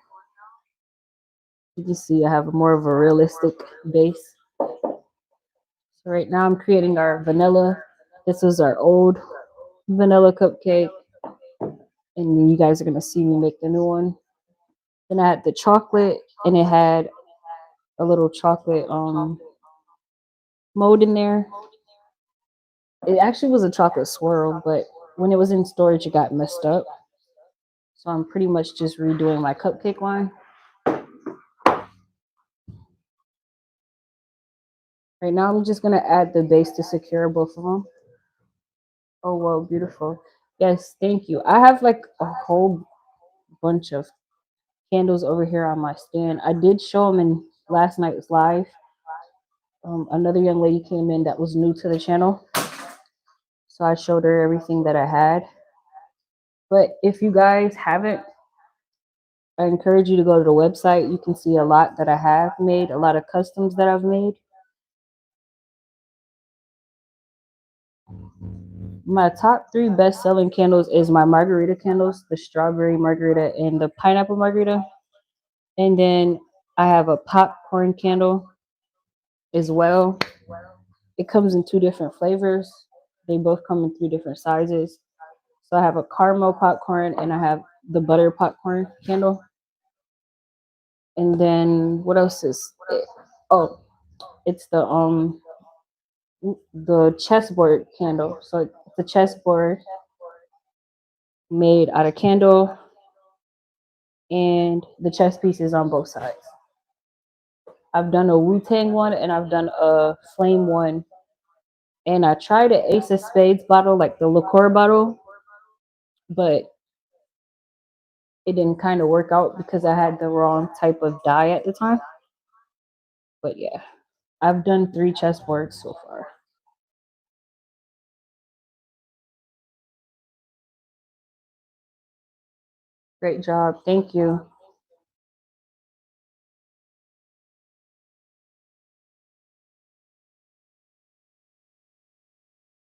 Speaker 1: You can see I have more of a realistic base. So right now I'm creating our vanilla. This is our old vanilla cupcake. And then you guys are going to see me make the new one. Then I had the chocolate and it had a little chocolate mold in there. It actually was a chocolate swirl, but when it was in storage, it got messed up. So I'm pretty much just redoing my cupcake line. Right now, I'm just gonna add the base to secure both of them. Oh, wow, beautiful. Yes, thank you. I have like a whole bunch of candles over here on my stand. I did show them in last night's live. Another young lady came in that was new to the channel. So I showed her everything that I had. But if you guys haven't, I encourage you to go to the website. You can see a lot that I have made, a lot of customs that I've made. My top 3 best-selling candles is my margarita candles, the strawberry margarita and the pineapple margarita. And then I have a popcorn candle as well. It comes in 2 different flavors. They both come in 3 different sizes. So I have a caramel popcorn and I have the butter popcorn candle. And then what else is it? Oh, it's the chessboard candle. So it's a chessboard made out of candle and the chess pieces on both sides. I've done a Wu-Tang one and I've done a flame one. And I tried an Ace of Spades bottle, like the liqueur bottle, but it didn't kind of work out because I had the wrong type of die at the time. But yeah, I've done 3 chessboards so far. Great job. Thank you.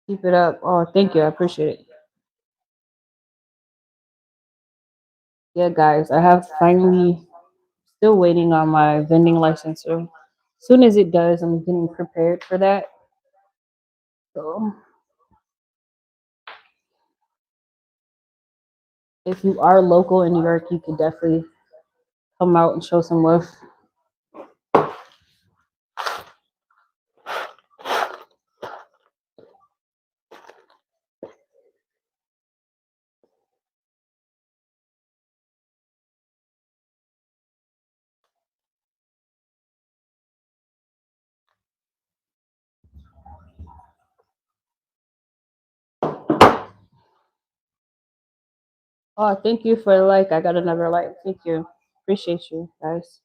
Speaker 1: Keep it up. Oh, thank you. I appreciate it. Yeah, guys, I have finally still waiting on my vending license. So as soon as it does, I'm getting prepared for that. So if you are local in New York, you can definitely come out and show some love. Oh, thank you for the like. I got another like. Thank you. Appreciate you guys.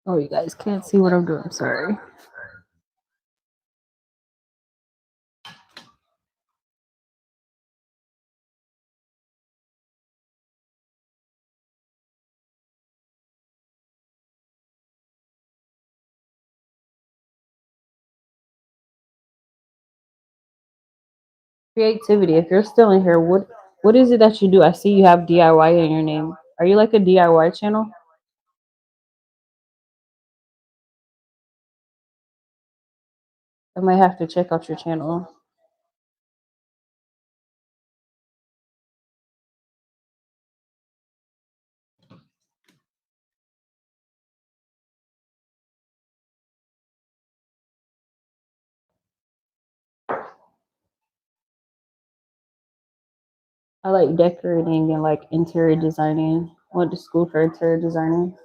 Speaker 1: Oh, you guys can't see what I'm doing. Sorry. Creativity. If you're still in here, what is it that you do? I see you have DIY in your name. Are you like a DIY channel? I might have to check out your channel. I like decorating and like interior designing. I went to school for interior designing.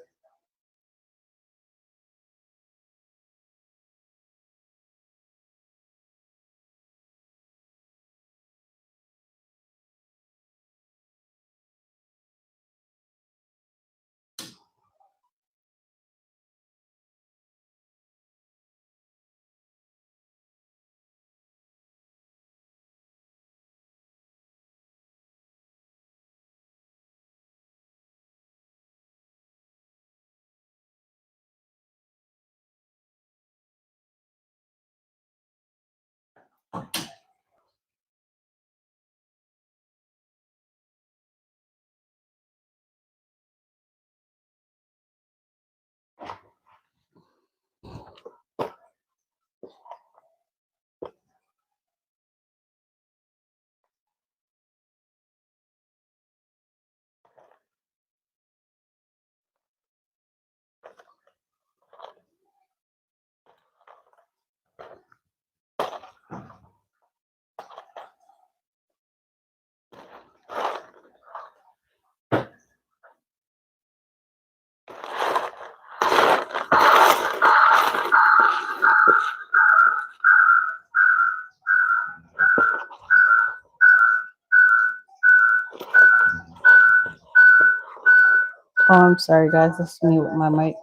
Speaker 1: Oh, I'm sorry, guys. That's me with my mic.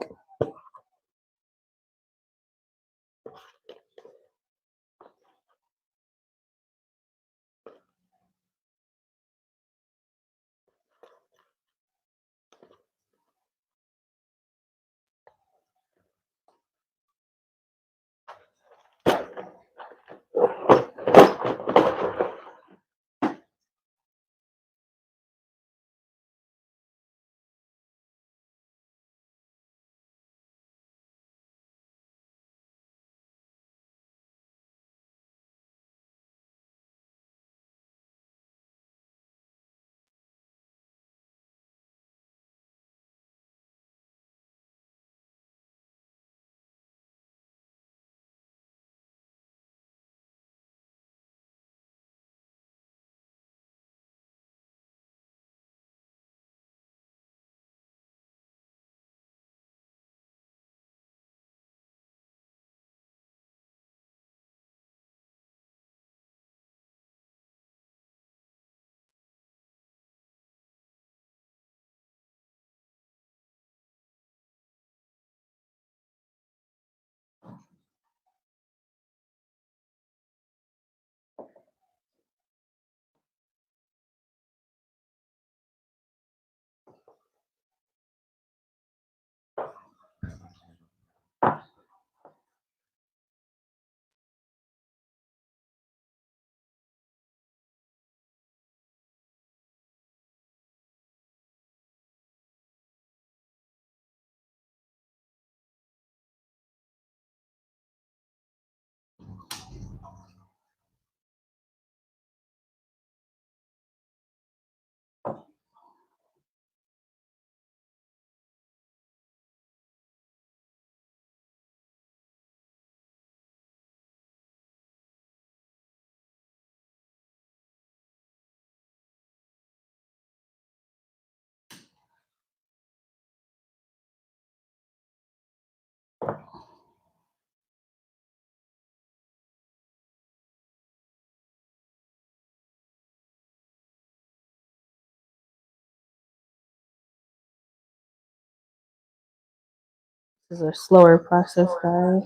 Speaker 1: This is a slower process, guys.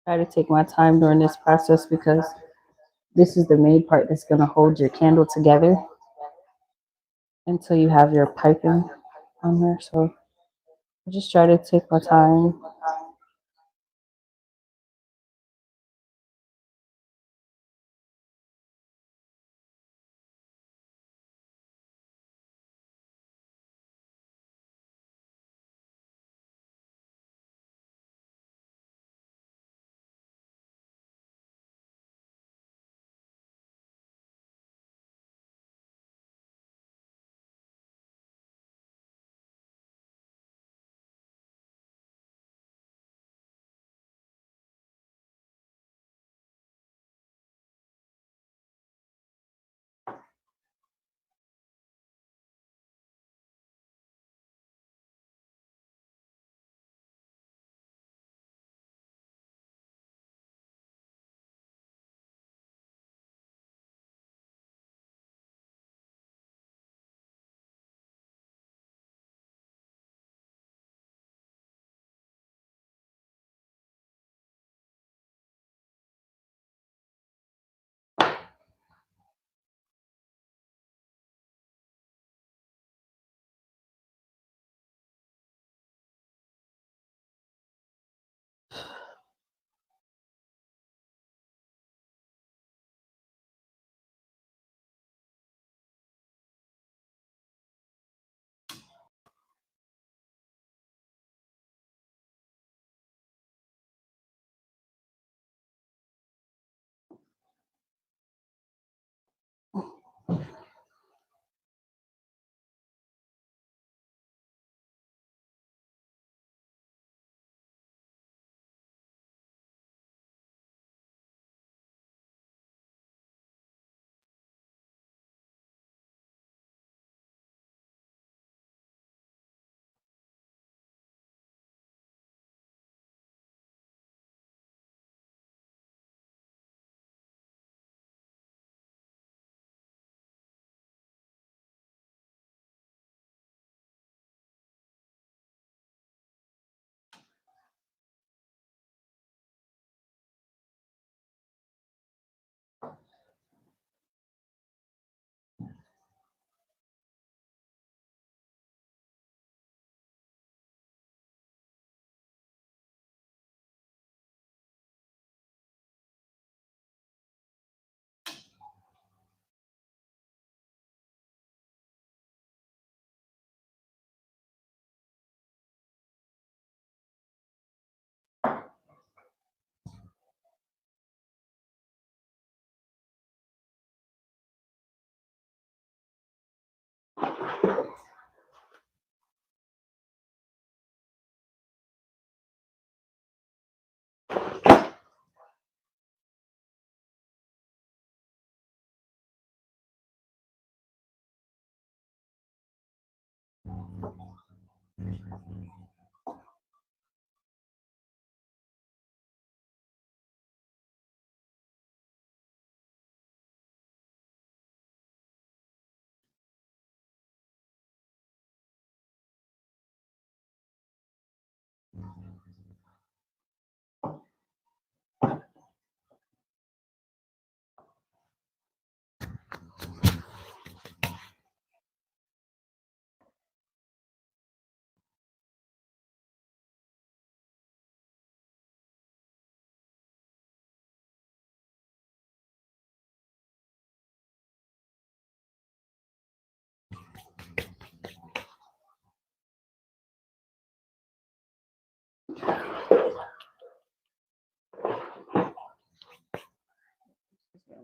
Speaker 1: Try to take my time during this process because this is the main part that's going to hold your candle together until you have your piping on there. So I just try to take my time.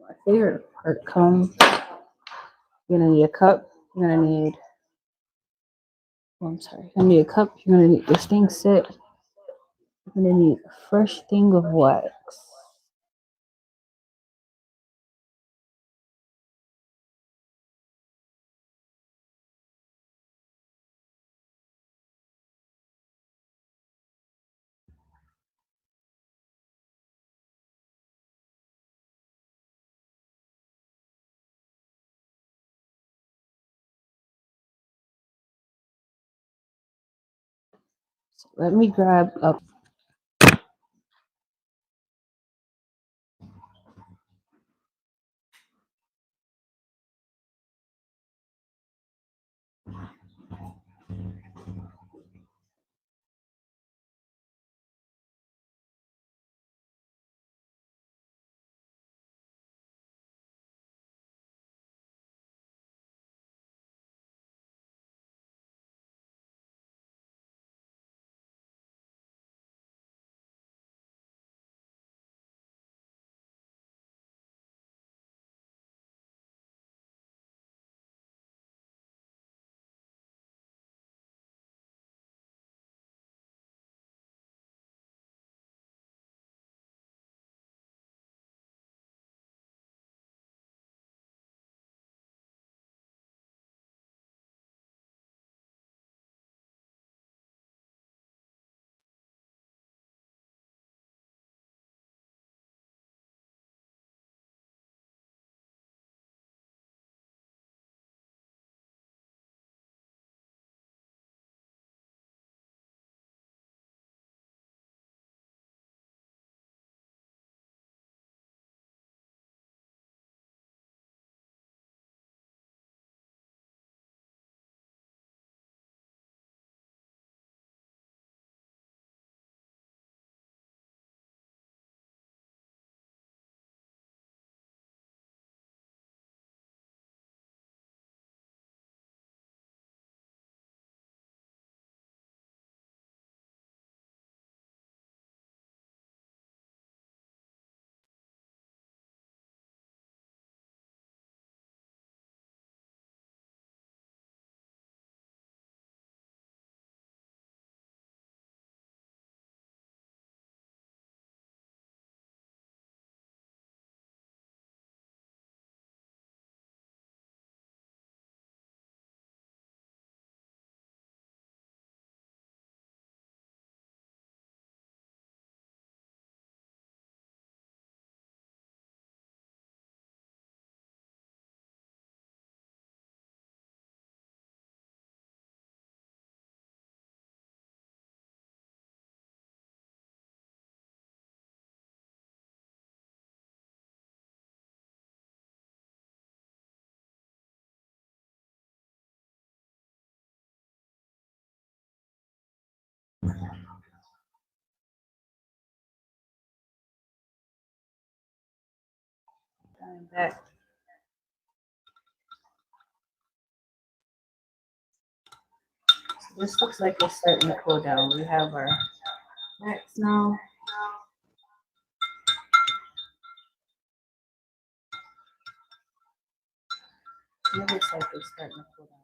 Speaker 1: My favorite part comes. You're gonna need a cup. You're gonna need. Oh, I'm sorry. You're gonna need a cup. You're gonna need this thing set. You're gonna need a fresh thing of wax. So let me grab up. Back. So this looks like it's starting to cool down. We have our wax now. It looks like it's starting to cool down.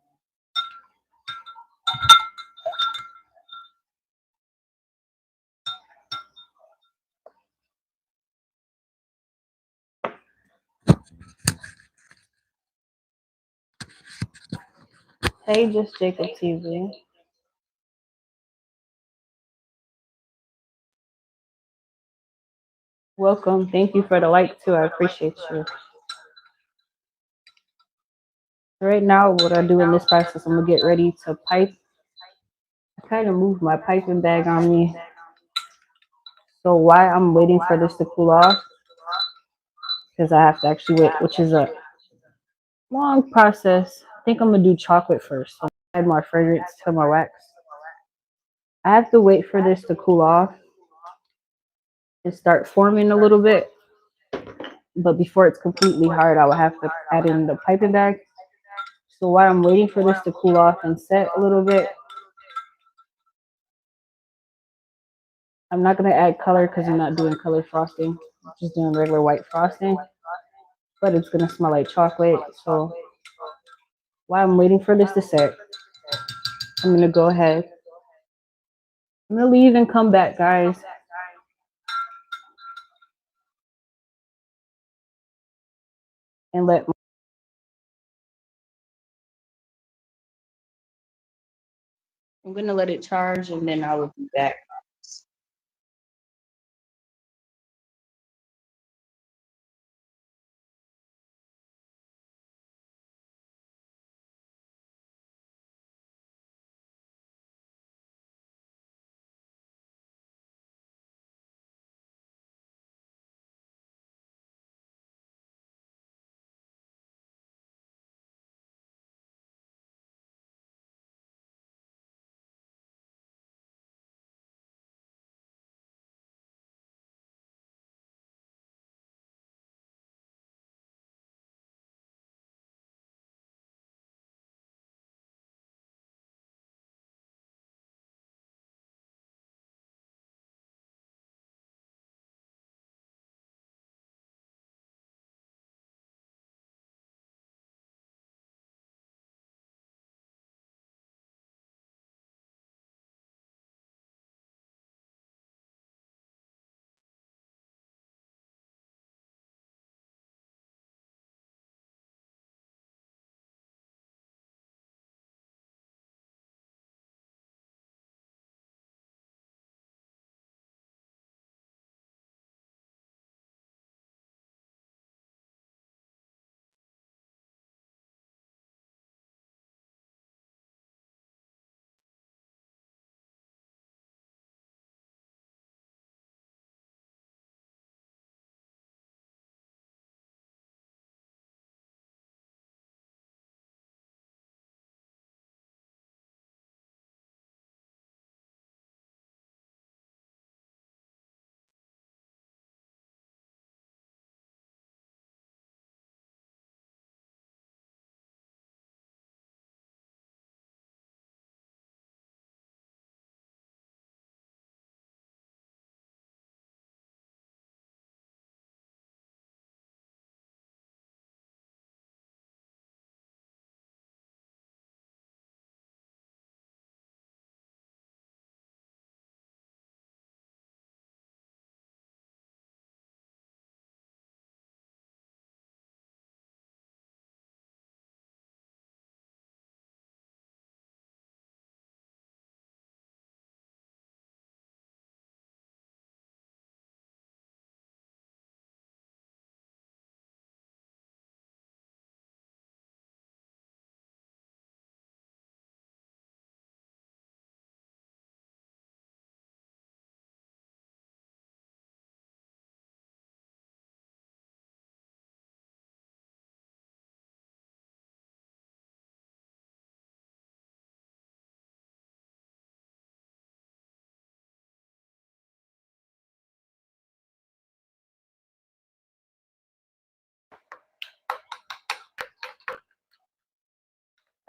Speaker 1: Hey, just Jacob TV. Welcome. Thank you for the like too. I appreciate you. Right now, what I do in this process, I'm gonna get ready to pipe. I kind of moved my piping bag on me. So while I'm waiting for this to cool off, because I have to actually wait, which is a long process. I think I'm gonna do chocolate first. So add more fragrance to my wax. I have to wait for this to cool off and start forming a little bit. But before it's completely hard, I will have to add in the piping bag. So while I'm waiting for this to cool off and set a little bit, I'm not gonna add color because I'm not doing color frosting. I'm just doing regular white frosting. But it's gonna smell like chocolate. So while I'm waiting for this to set, I'm gonna go ahead. I'm gonna leave and come back, guys. And I'm gonna let it charge and then I will be back.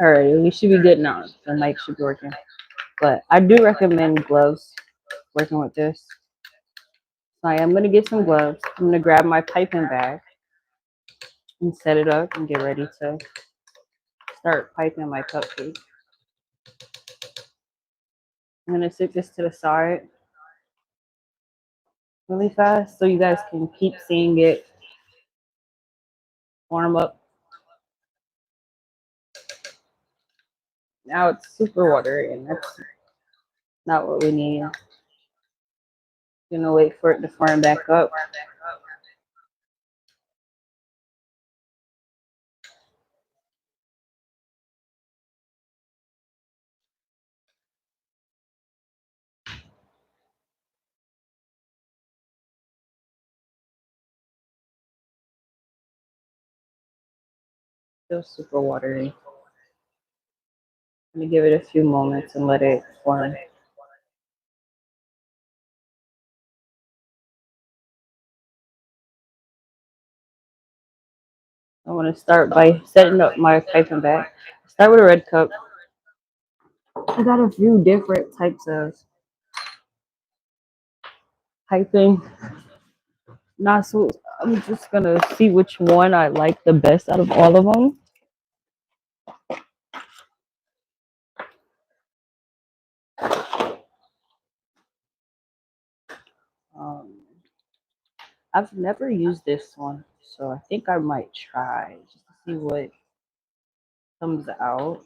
Speaker 1: All right, we should be good now. The mic should be working. But I do recommend gloves working with this. So I am gonna get some gloves. I'm gonna grab my piping bag and set it up and get ready to start piping my cupcake. I'm gonna sit this to the side really fast so you guys can keep seeing it warm up. Now it's super watery and that's not what we need. Gonna wait for it to form back up. Still super watery. Let me give it a few moments and let it form. I want to start by setting up my piping bag. Start with a red cup. I got a few different types of piping nozzles. I'm just gonna see which one I like the best out of all of them. Um, I've never used this one, so I think I might try just to see what comes out.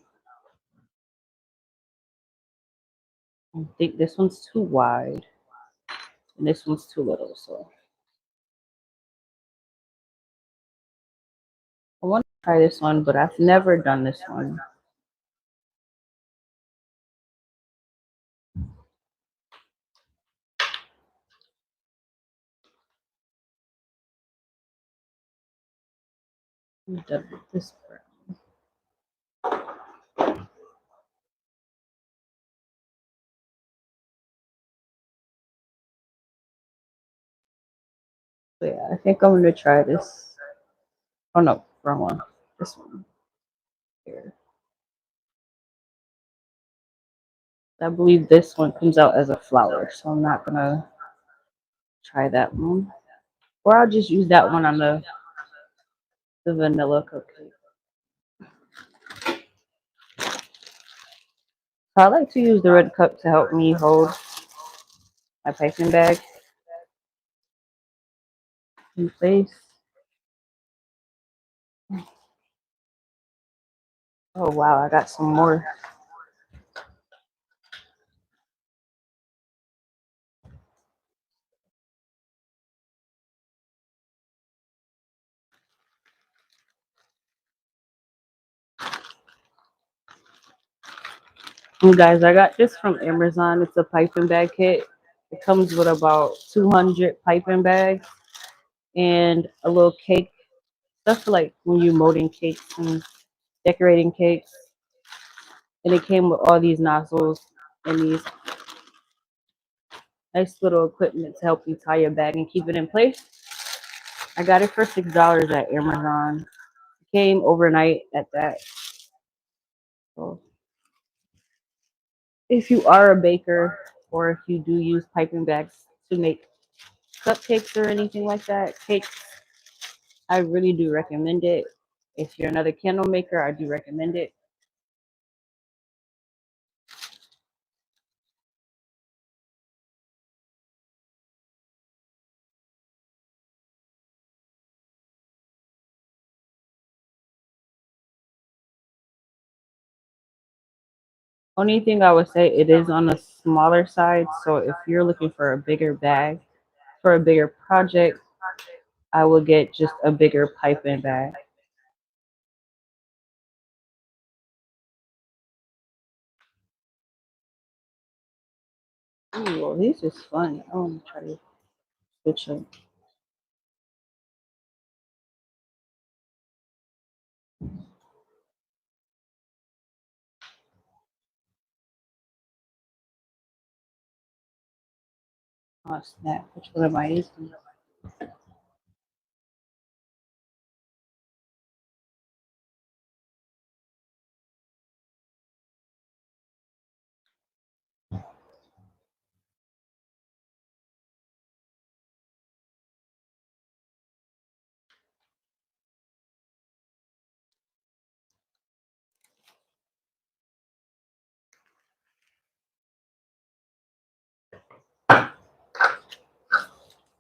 Speaker 1: I think this one's too wide and this one's too little, so I want to try this one, but I've never done this one. I'm done with this brown. So yeah, I think I'm gonna try this. Oh no, wrong one. This one here. I believe this one comes out as a flower, so I'm not gonna try that one. Or I'll just use that one on the vanilla cupcake. So I like to use the red cup to help me hold my piping bag in place. Oh wow, I got some more. You guys, I got this from Amazon. It's a piping bag kit. It comes with about 200 piping bags and a little cake. Stuff like when you're molding cakes and decorating cakes. And it came with all these nozzles and these nice little equipment to help you tie your bag and keep it in place. I got it for $6 at Amazon. It came overnight at that. So if you are a baker or if you do use piping bags to make cupcakes or anything like that, cakes, I really do recommend it. If you're another candle maker, I do recommend it. Only thing I would say, it is on the smaller side. So if you're looking for a bigger bag for a bigger project, I would get just a bigger piping bag. Ooh, well, these is fun. I want to try to switch them. Oh snap! Which one am I using?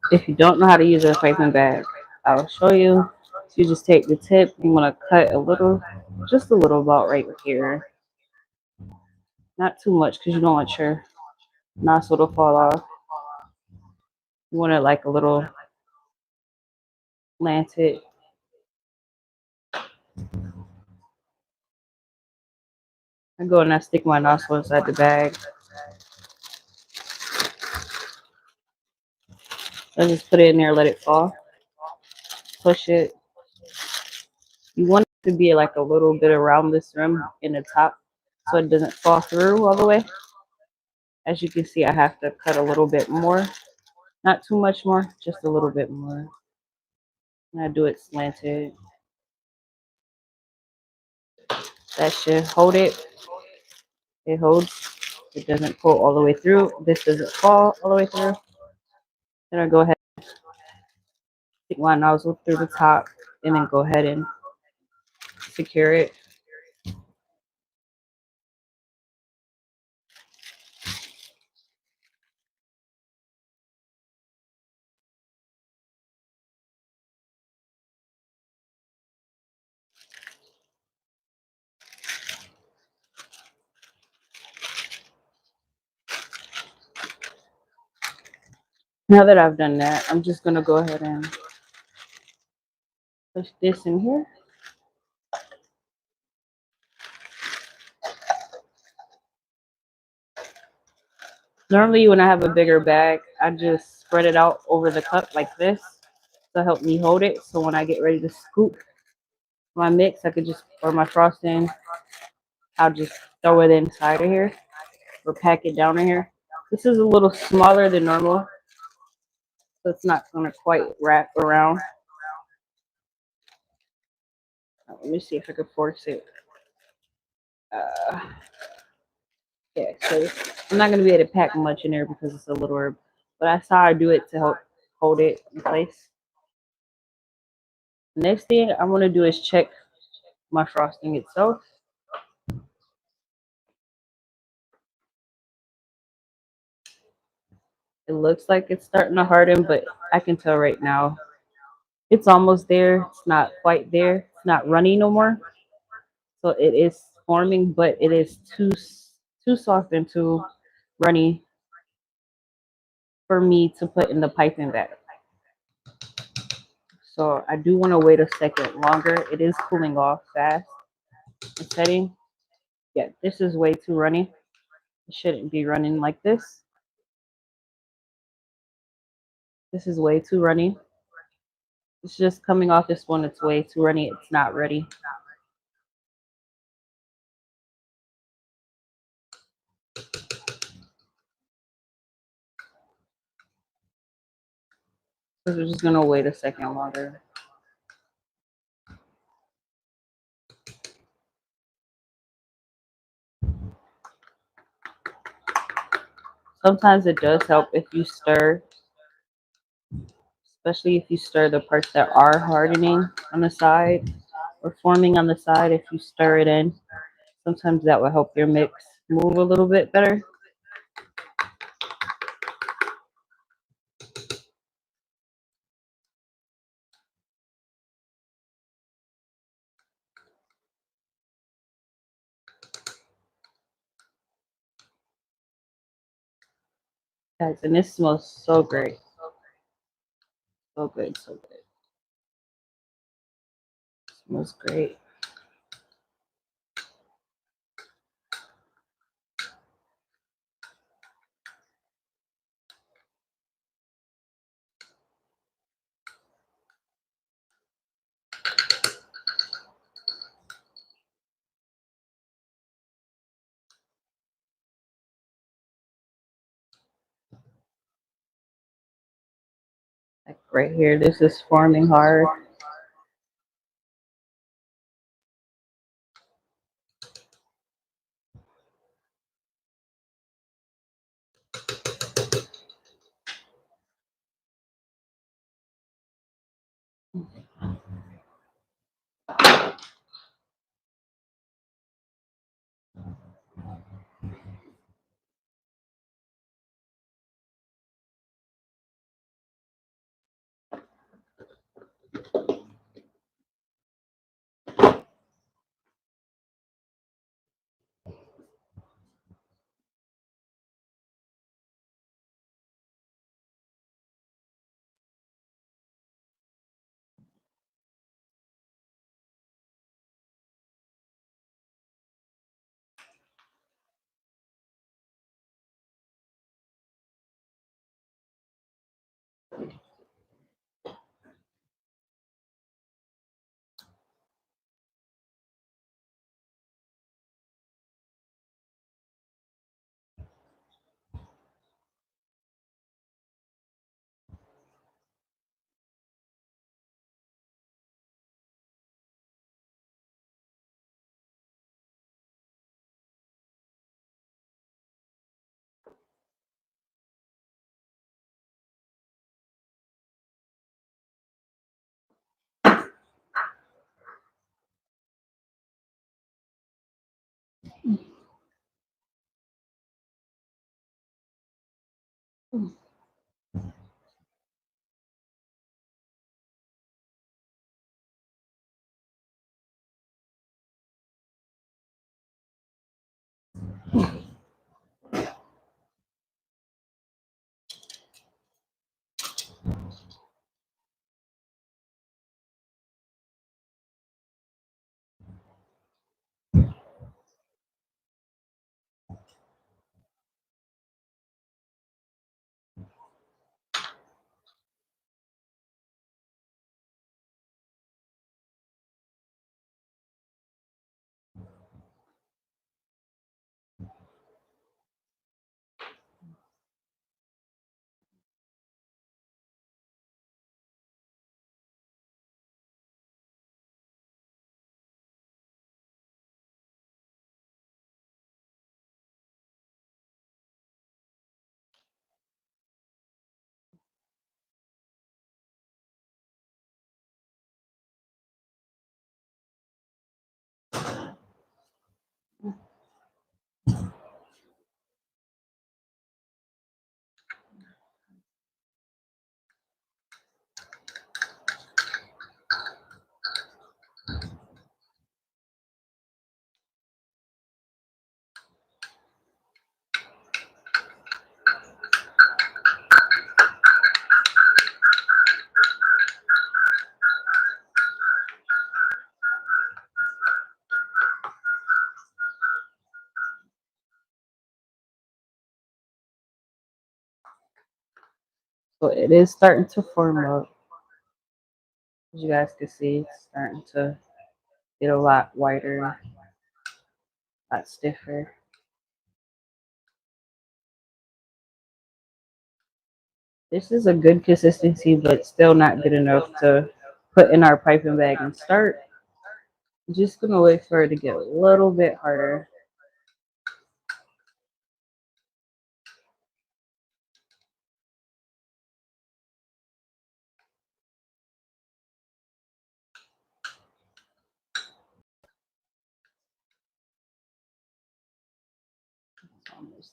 Speaker 1: If you don't know how to use a piping bag, I'll show you. So you just take the tip. You want to cut a little, just a little, about right here. Not too much because you don't want your nozzle to fall off. You want it like a little slanted. I go and I stick my nozzle inside the bag. I just put it in there, let it fall. Push it. You want to be like a little bit around this rim in the top so it doesn't fall through all the way. As you can see, I have to cut a little bit more. Not too much more, just a little bit more. And I do it slanted. That should hold it. It holds. It doesn't pull all the way through. This doesn't fall all the way through. Then I go ahead and stick my nozzle through the top and then go ahead and secure it. Now that I've done that, I'm just going to go ahead and push this in here. Normally when I have a bigger bag, I just spread it out over the cup like this to help me hold it. So when I get ready to scoop my mix, I could just pour my frosting. I'll just throw it inside of here or pack it down in here. This is a little smaller than normal, so it's not going to quite wrap around. Let me see if I can force it. Yeah, so I'm not going to be able to pack much in there because it's a little herb. But that's how I do it to help hold it in place. Next thing I'm going to do is check my frosting itself. It looks like it's starting to harden, but I can tell right now it's almost there. It's not quite there. It's not runny no more. So it is forming, but it is too soft and too runny for me to put in the piping bag. So I do want to wait a second longer. It is cooling off fast. The setting, yeah, this is way too runny. It shouldn't be running like this. This is way too runny. It's just coming off this one. It's way too runny. It's not ready. So we're just gonna wait a second longer. Sometimes it does help if you stir, especially if you stir the parts that are hardening on the side or forming on the side. If you stir it in, sometimes that will help your mix move a little bit better. Guys, and this smells so great. So good, so good. It smells great. Like right here, this is forming hard. So it is starting to form up. As you guys can see, it's starting to get a lot whiter, a lot stiffer. This is a good consistency, but still not good enough to put in our piping bag and start. Just gonna wait for it to get a little bit harder. It's almost.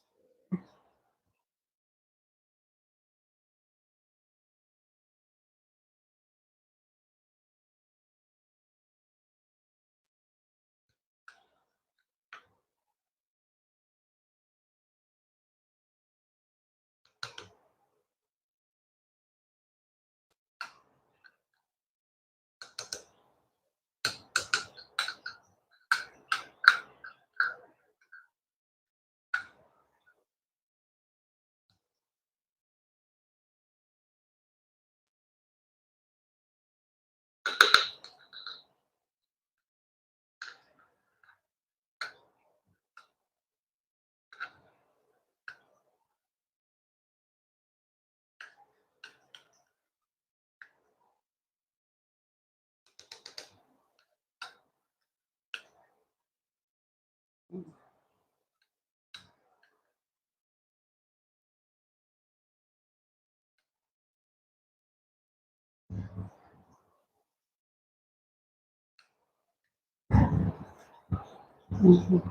Speaker 1: Mhm.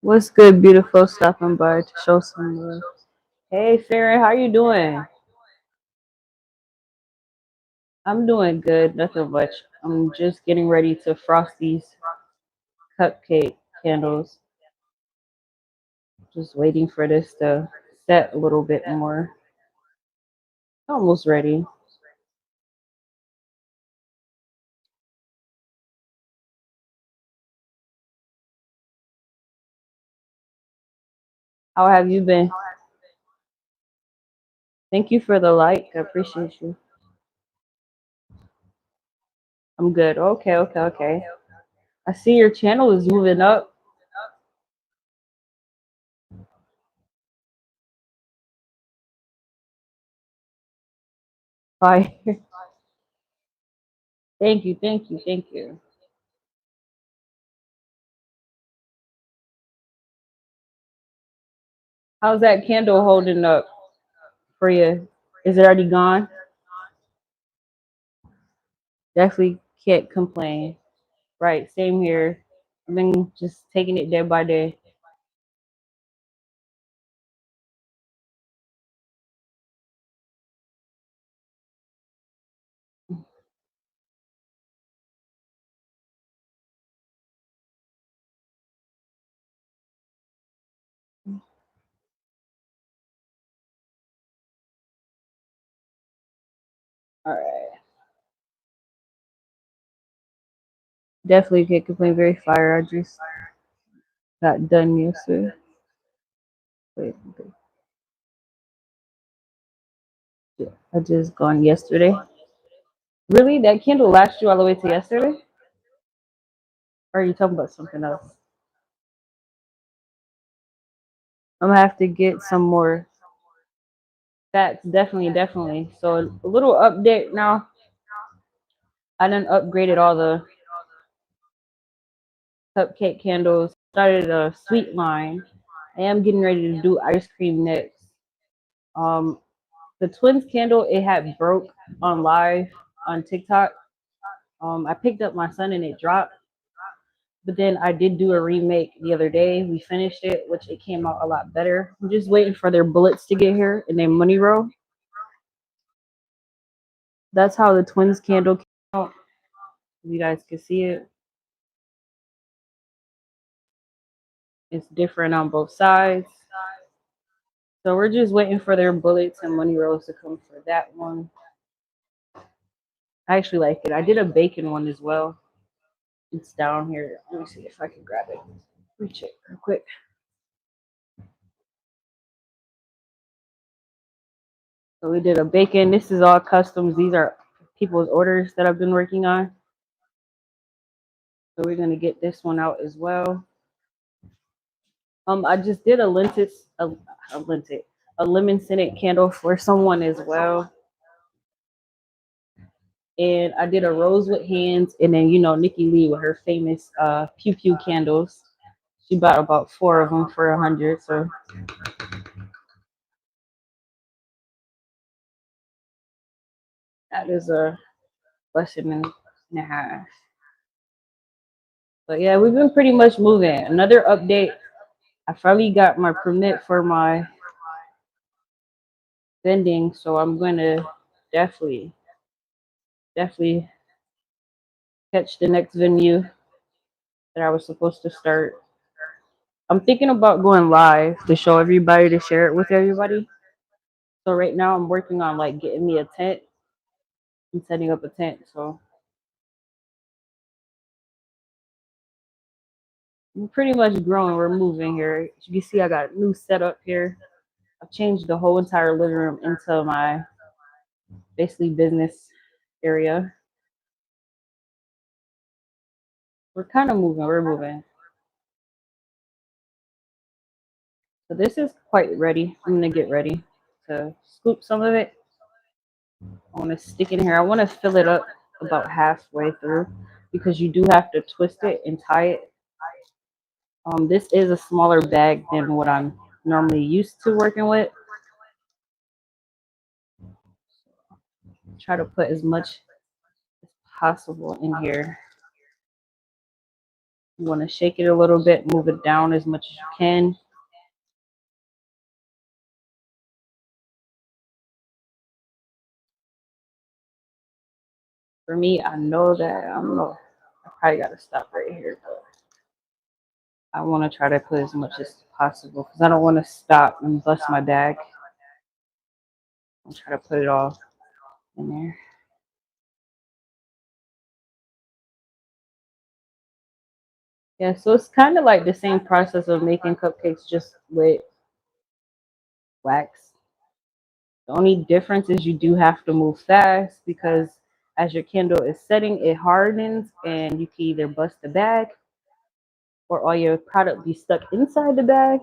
Speaker 1: What's good, beautiful? Stopping by to show some love. Hey, Farron, how you doing? I'm doing good, nothing much. I'm just getting ready to frost these cupcake candles. Just waiting for this to set a little bit more. Almost ready. How have you been? Thank you for the like. I appreciate you. I'm good. Okay, okay, okay. I see your channel is moving up. Bye. Thank you, thank you, thank you. How's that candle holding up for you? Is it already gone? Definitely can't complain. Right, same here. I've been just taking it day by day. All right. Definitely can't complain. Very fire. I just got done yesterday. Wait, wait. Yeah, I just gone yesterday. Really? That candle lasts you all the way to yesterday? Or are you talking about something else? I'm gonna have to get some more facts. Definitely, definitely. So a little update now. I done upgraded all the cupcake candles. Started a sweet line. I am getting ready to do ice cream next. Um, The twins candle, it had broke on live on TikTok. I picked up my son and it dropped. But then I did do a remake the other day. We finished it, which it came out a lot better. I'm just waiting for their bullets to get here and then money roll. That's how the twins candle came out. You guys can see it. It's different on both sides. So we're just waiting for their bullets and money rolls to come for that one. I actually like it. I did a bacon one as well. It's down here. Let me see if I can grab it. Let me check real quick. So we did a bacon. This is all customs. These are people's orders that I've been working on. So we're gonna get this one out as well. I just did a lemon scented candle for someone as well. And I did a rose with hands, and then Nikki Lee with her famous pew pew candles. She bought about 4 of them for 100. So that is a blessing and a half. But yeah, we've been pretty much moving. Another update. I finally got my permit for my vending, so I'm gonna definitely, definitely catch the next venue that I was supposed to start. I'm thinking about going live to show everybody, to share it with everybody. So right now I'm working on like getting me a tent and setting up a tent. So we're pretty much growing. We're moving here. As you can see, I got a new setup here. I've changed the whole entire living room into my basically business area. We're kind of moving. We're moving. So this is quite ready. I'm gonna get ready to scoop some of it. I want to stick it in here. I want to fill it up about halfway through because you do have to twist it and tie it. This is a smaller bag than what I'm normally used to working with. Try to put as much as possible in here. You want to shake it a little bit, move it down as much as you can. For me, I know that I don't know. I probably got to stop right here, but I want to try to put as much as possible because I don't want to stop and bust my bag. I'll try to put it all in there. Yeah, so it's kind of like the same process of making cupcakes just with wax. The only difference is you do have to move fast because as your candle is setting, it hardens and you can either bust the bag or all your product be stuck inside the bag,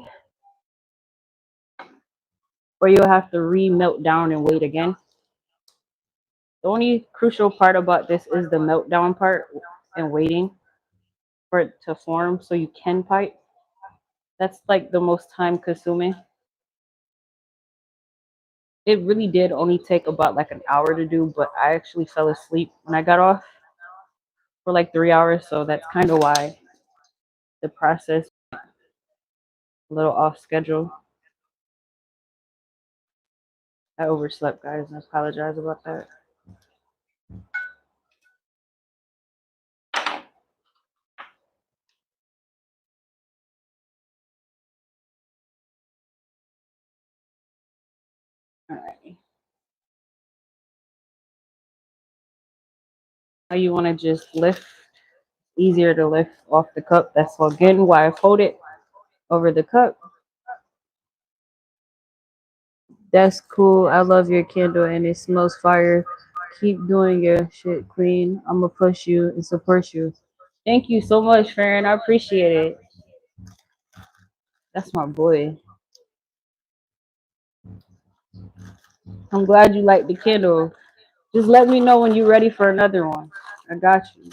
Speaker 1: or you'll have to re-melt down and wait again. The only crucial part about this is the meltdown part and waiting for it to form so you can pipe. That's like the most time consuming. It really did only take about like an hour to do, but I actually fell asleep when I got off for like 3 hours, so that's kind of why the process a little off schedule. I overslept, guys, and I apologize about that. All right. Now you want to just lift, easier to lift off the cup. That's again why I fold it over the cup. That's cool. I love your candle and it smells fire. Keep doing your shit, Queen. I'm gonna push you and support you. Thank you so much, Farron. I appreciate it. That's my boy. I'm glad you like the candle. Just let me know when you're ready for another one. I got you.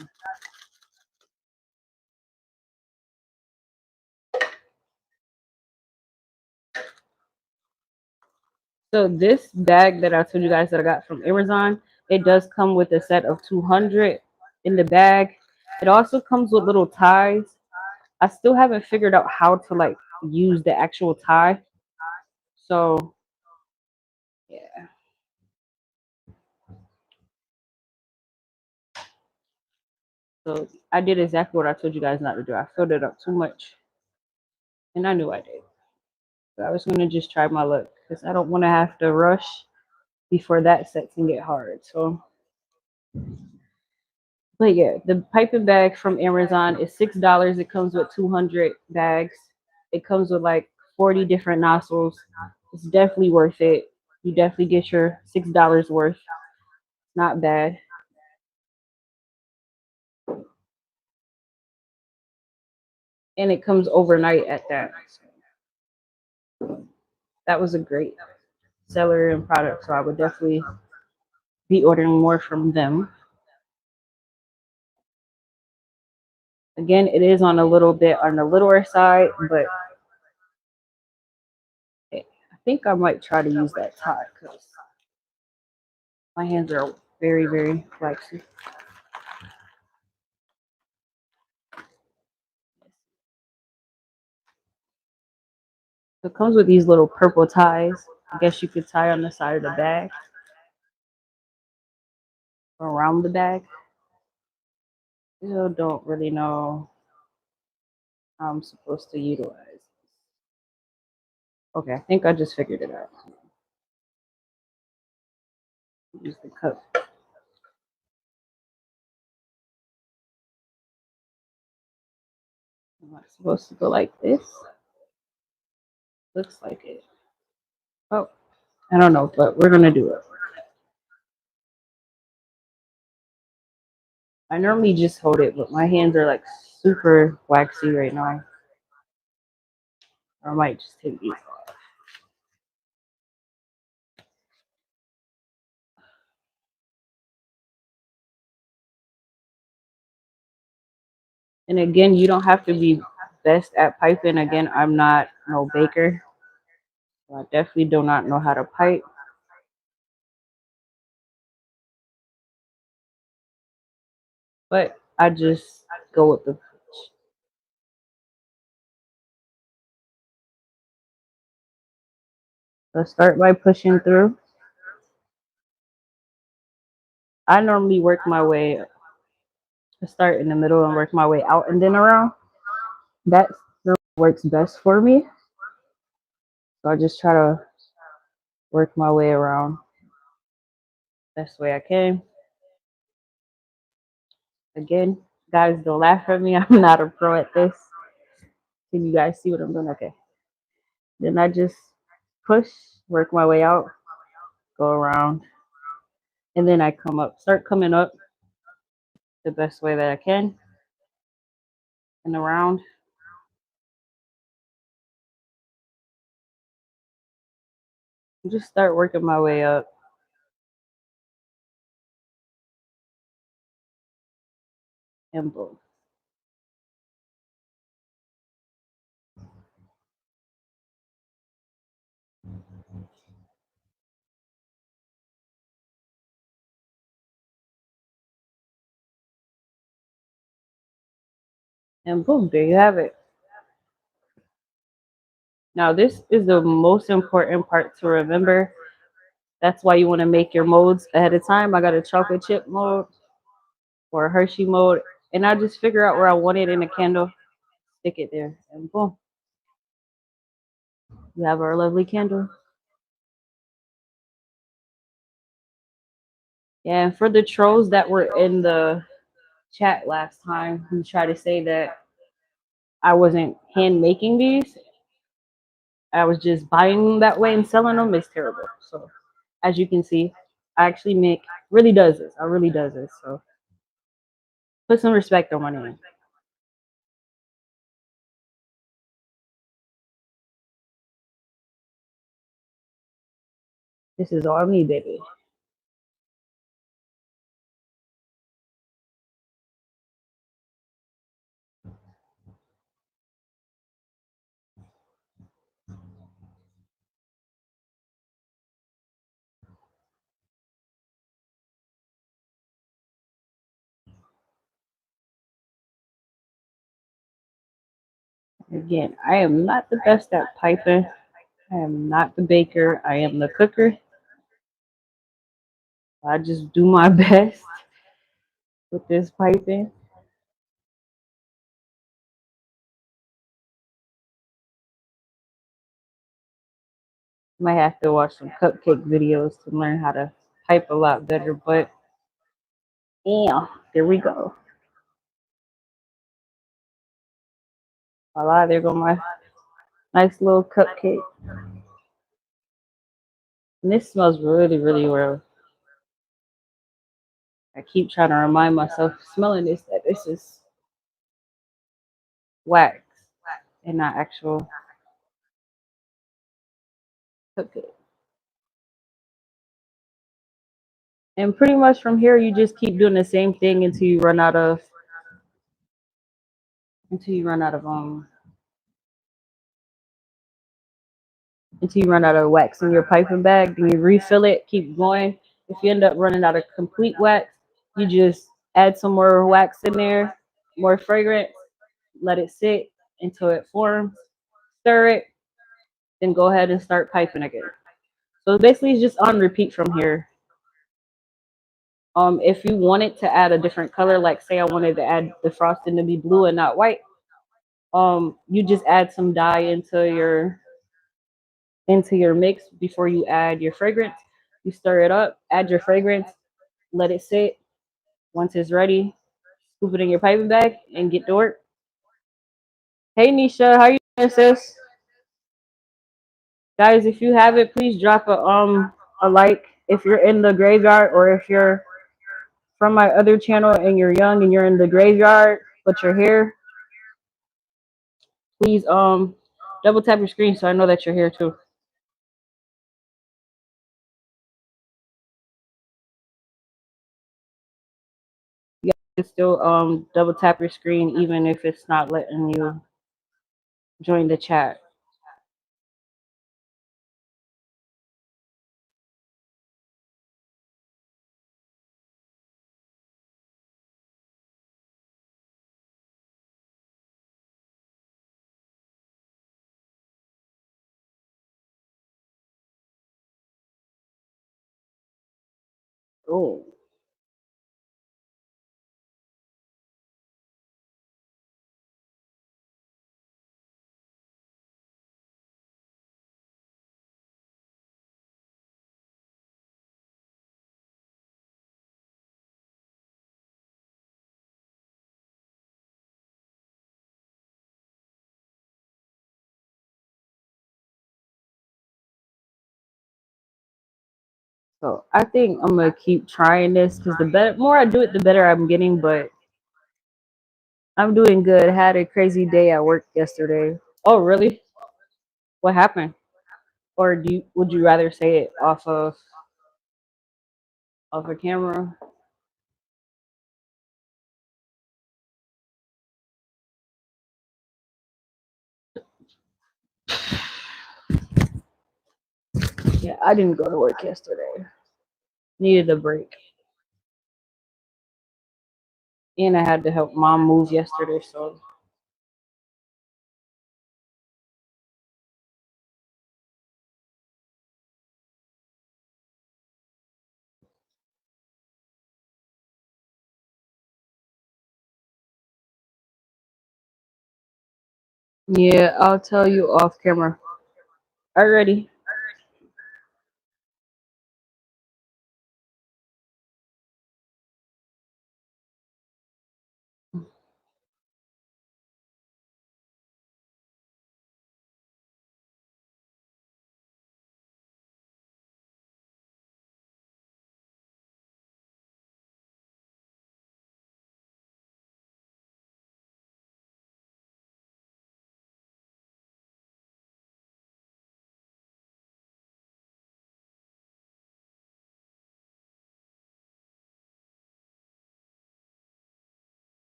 Speaker 1: So this bag that I told you guys that I got from Amazon, it does come with a set of 200 in the bag. It also comes with little ties. I still haven't figured out how to like use the actual tie. So yeah. So I did exactly what I told you guys not to do. I filled it up too much. And I knew I did. But I was gonna just try my luck because I don't want to have to rush before that sets and get hard. So but yeah, the piping bag from Amazon is $6. It comes with 200 bags. It comes with like 40 different nozzles. It's definitely worth it. You definitely get your $6 worth. Not bad. And it comes overnight at that. That was a great seller and product. So I would definitely be ordering more from them. Again, it is on a little bit on the littler side, but I think I might try to use that tie because my hands are very, very flexible. So it comes with these little purple ties. I guess you could tie on the side of the bag or around the bag. Still don't really know how I'm supposed to utilize this. Okay, I think I just figured it out. Use the cup. Am I supposed to go like this? Looks like it. Oh, I don't know, but we're gonna do it. I normally just hold it, but my hands are like super waxy right now. Or I might just take these off. And again, you don't have to be best at piping. Again, I'm not no baker. So I definitely do not know how to pipe. But I just go with the push. Let's start by pushing through. I normally work my way, I start in the middle and work my way out and then around. That works best for me. So I just try to work my way around best way I can. Again, guys, don't laugh at me. I'm not a pro at this. Can you guys see what I'm doing? Okay. Then I just push, work my way out, go around, and then I come up, start coming up the best way that I can and around. And just start working my way up and boom. And boom, there you have it. Now, this is the most important part to remember. That's why you want to make your molds ahead of time. I got a chocolate chip mold or a Hershey mold, and I just figure out where I want it in a candle, stick it there, and boom, we have our lovely candle. Yeah, and for the trolls that were in the chat last time who tried to say that I wasn't hand making these, I was just buying them that way and selling them, is terrible. So as you can see, I actually make really does this. I really does this. So put some respect on my name. This is all me, baby. Again, I am not the best at piping. I am not the baker. I am the cooker. I just do my best with this piping. Might have to watch some cupcake videos to learn how to pipe a lot better, but yeah, there we go. Voila, there go my nice little cupcake. And this smells really, really well. I keep trying to remind myself, smelling this, that this is wax and not actual cupcake. And pretty much from here, you just keep doing the same thing until you run out of until you run out of wax in your piping bag. Then you refill it, keep going. If you end up running out of complete wax, you just add some more wax in there, more fragrance, let it sit until it forms, stir it, then go ahead and start piping again. So basically, it's just on repeat from here. If you wanted to add a different color, like say I wanted to add the frosting to be blue and not white, you just add some dye into your mix before you add your fragrance. You stir it up, add your fragrance, let it sit. Once it's ready, scoop it in your piping bag and get to work. Hey Nisha, how you doing, sis? Guys, if you have it, please drop a like if you're in the graveyard, or if you're from my other channel and you're young and you're in the graveyard but you're here, please double tap your screen so I know that you're here too. You can still double tap your screen even if it's not letting you join the chat. Oh, so I think I'm gonna keep trying this because the better, more I do it, the better I'm getting. But I'm doing good. I had a crazy day at work yesterday. Oh, really? What happened? Or would you rather say it off a camera? Yeah, I didn't go to work yesterday. Needed a break, and I had to help mom move yesterday. So yeah, I'll tell you off camera. Already.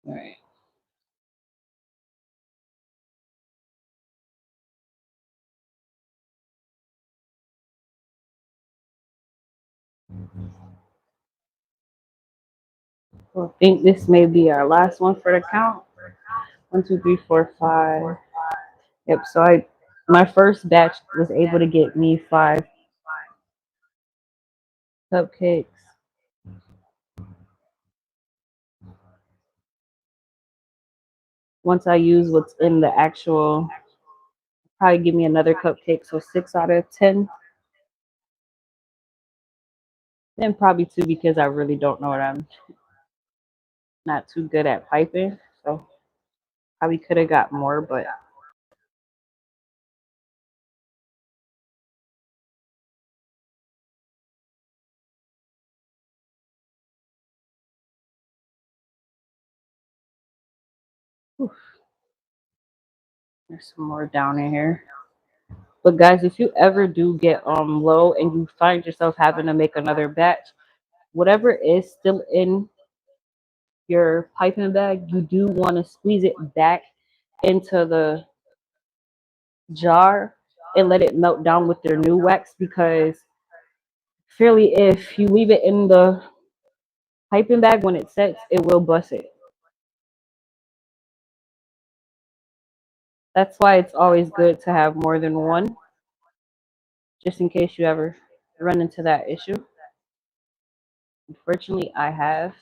Speaker 1: All right. I think this may be our last one for the count. 1, 2, 3, 4, 5. Yep. So my first batch was able to get me 5 cupcakes. Once I use what's in the actual, probably give me another cupcake. So 6 out of 10. Then probably 2 because I really don't know what I'm not too good at piping. So probably could have got more, but whew, there's some more down in here. But guys, if you ever do get low and you find yourself having to make another batch, whatever is still in your piping bag, you do want to squeeze it back into the jar and let it melt down with your new wax, because fairly if you leave it in the piping bag when it sets, it will bust it. That's why it's always good to have more than one, just in case you ever run into that issue. Unfortunately, I have.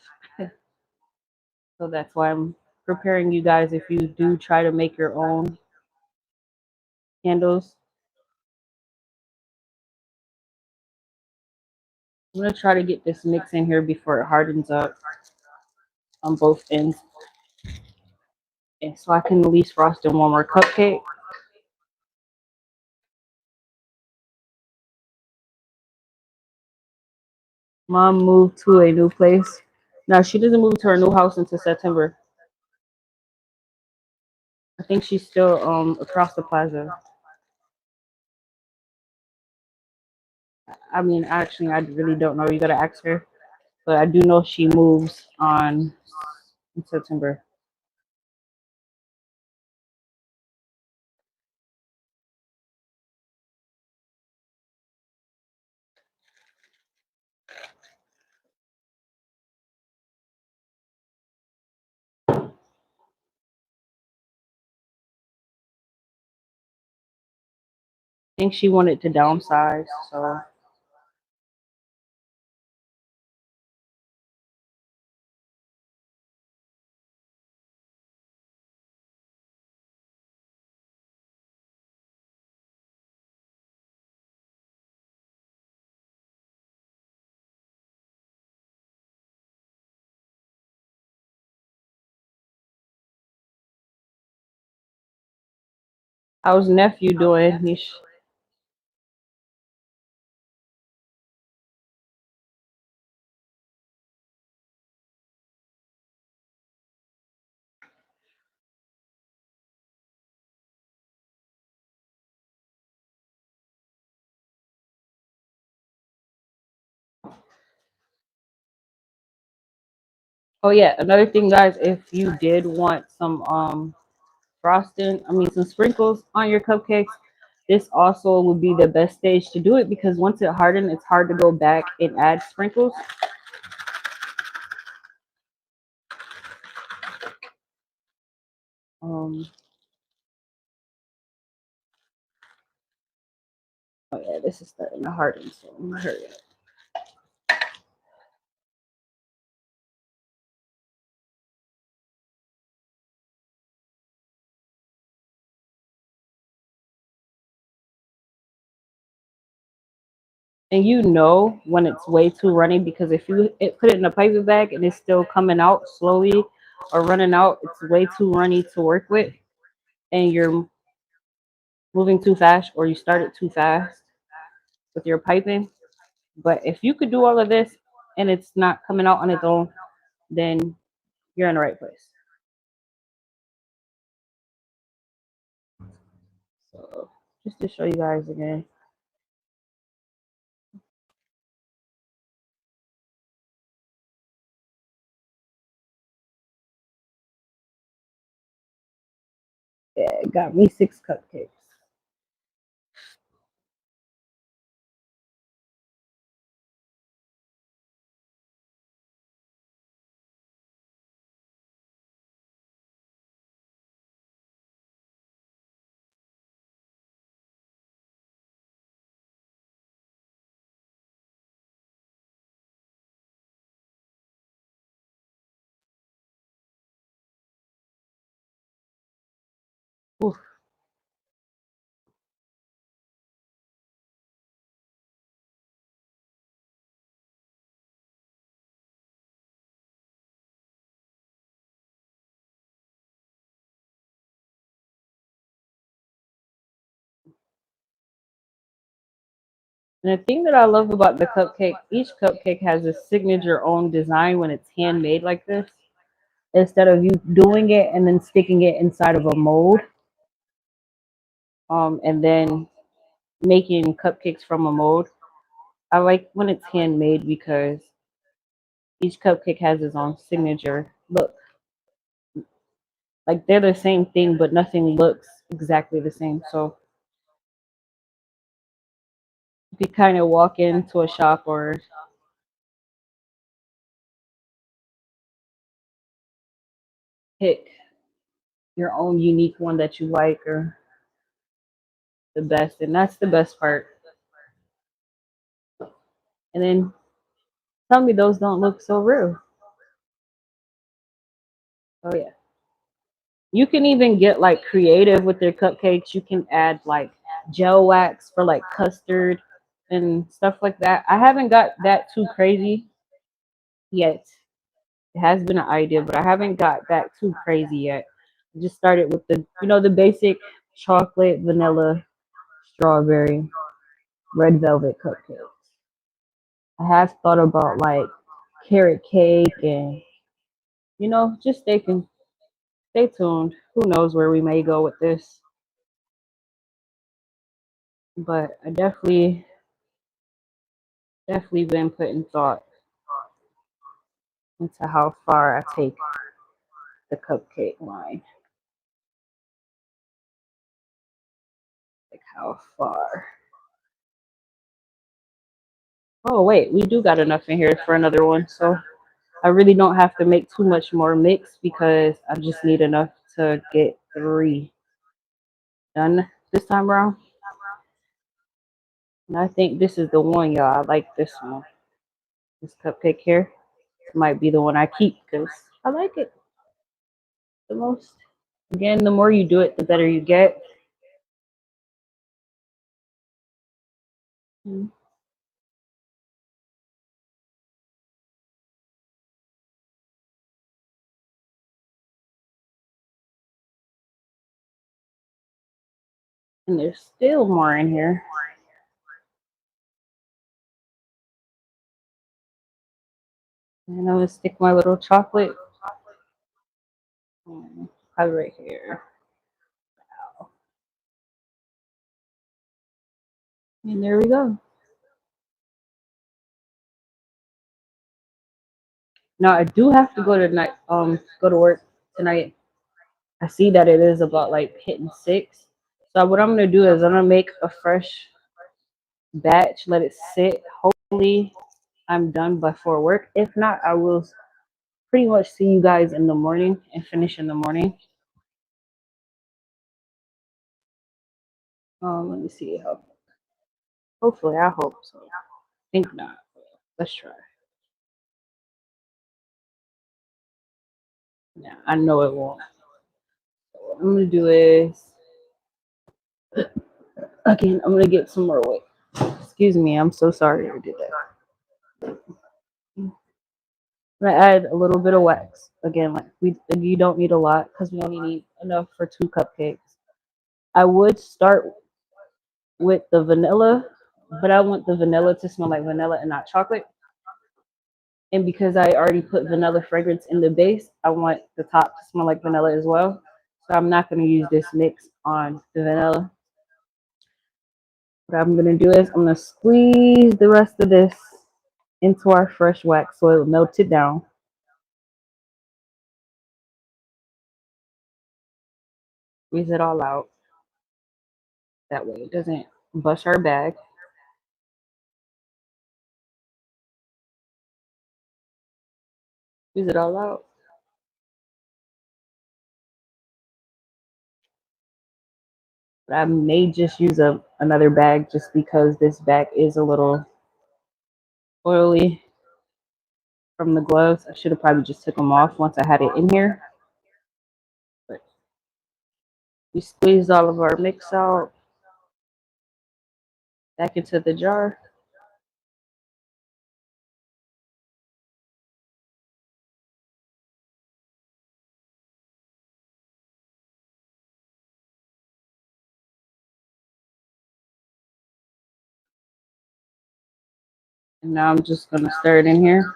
Speaker 1: So that's why I'm preparing you guys if you do try to make your own candles. I'm going to try to get this mix in here before it hardens up on both ends. And so I can at least frost in one more cupcake. Mom moved to a new place. Now, she doesn't move to her new house until September. I think she's still across the plaza. I mean, actually, I really don't know. You gotta ask her. But I do know she moves on in September. I think she wanted to downsize, so how's nephew doing, Nish? Oh yeah, another thing, guys, if you did want some frosting, I mean some sprinkles on your cupcakes, this also would be the best stage to do it, because once it hardens, it's hard to go back and add sprinkles. Um, oh yeah, this is starting to harden, so I'm gonna hurry up. And you know when it's way too runny, because if put it in a paper bag and it's still coming out slowly or running out, it's way too runny to work with, and you're moving too fast or you started too fast with your piping. But if you could do all of this and it's not coming out on its own, then you're in the right place. So just to show you guys again. Yeah, it got me 6 cupcakes. And the thing that I love about the cupcake, each cupcake has a signature own design when it's handmade like this. Instead of you doing it and then sticking it inside of a mold, and then making cupcakes from a mold. I like when it's handmade because each cupcake has its own signature look. Like they're the same thing, but nothing looks exactly the same. So you could kind of walk into a shop or pick your own unique one that you like or the best, and that's the best part. And then tell me those don't look so real. Oh yeah. You can even get like creative with their cupcakes. You can add like gel wax for like custard and stuff like that. I haven't got that too crazy yet. It has been an idea, but I haven't got that too crazy yet. I just started with the basic chocolate, vanilla, strawberry, red velvet cupcakes. I have thought about like carrot cake and just stay tuned. Who knows where we may go with this? But I definitely been putting thought into how far I take the cupcake line. Like how far. Oh wait, we do got enough in here for another one, so I really don't have to make too much more mix because I just need enough to get 3 done this time around. And I think this is the one, y'all. I like this one. This cupcake here. This might be the one I keep because I like it the most. Again, the more you do it, the better you get. And there's still more in here. And I'm gonna stick my little chocolate probably right here. And there we go. Now I do have to go to work tonight. I see that it is about like hitting 6. So what I'm gonna do is I'm gonna make a fresh batch, let it sit. Hopefully I'm done before work. If not, I will pretty much see you guys in the morning and finish in the morning. Let me see how. Hopefully, I hope so. Think not. Let's try. Yeah, I know it won't. So what I'm gonna do is again. I'm gonna get some more weight. Excuse me. I'm so sorry I did that. I'm gonna add a little bit of wax. Again, like you don't need a lot because we only need enough for 2 cupcakes. I would start with the vanilla, but I want the vanilla to smell like vanilla and not chocolate. And because I already put vanilla fragrance in the base, I want the top to smell like vanilla as well. So I'm not going to use this mix on the vanilla. What I'm going to do is I'm going to squeeze the rest of this into our fresh wax so it'll melt it down. Squeeze it all out. That way it doesn't bust our bag. Squeeze it all out. But I may just use another bag just because this bag is a little oily from the gloves. I should have probably just took them off once I had it in here. But we squeezed all of our mix out back into the jar. And now I'm just gonna stir it in here.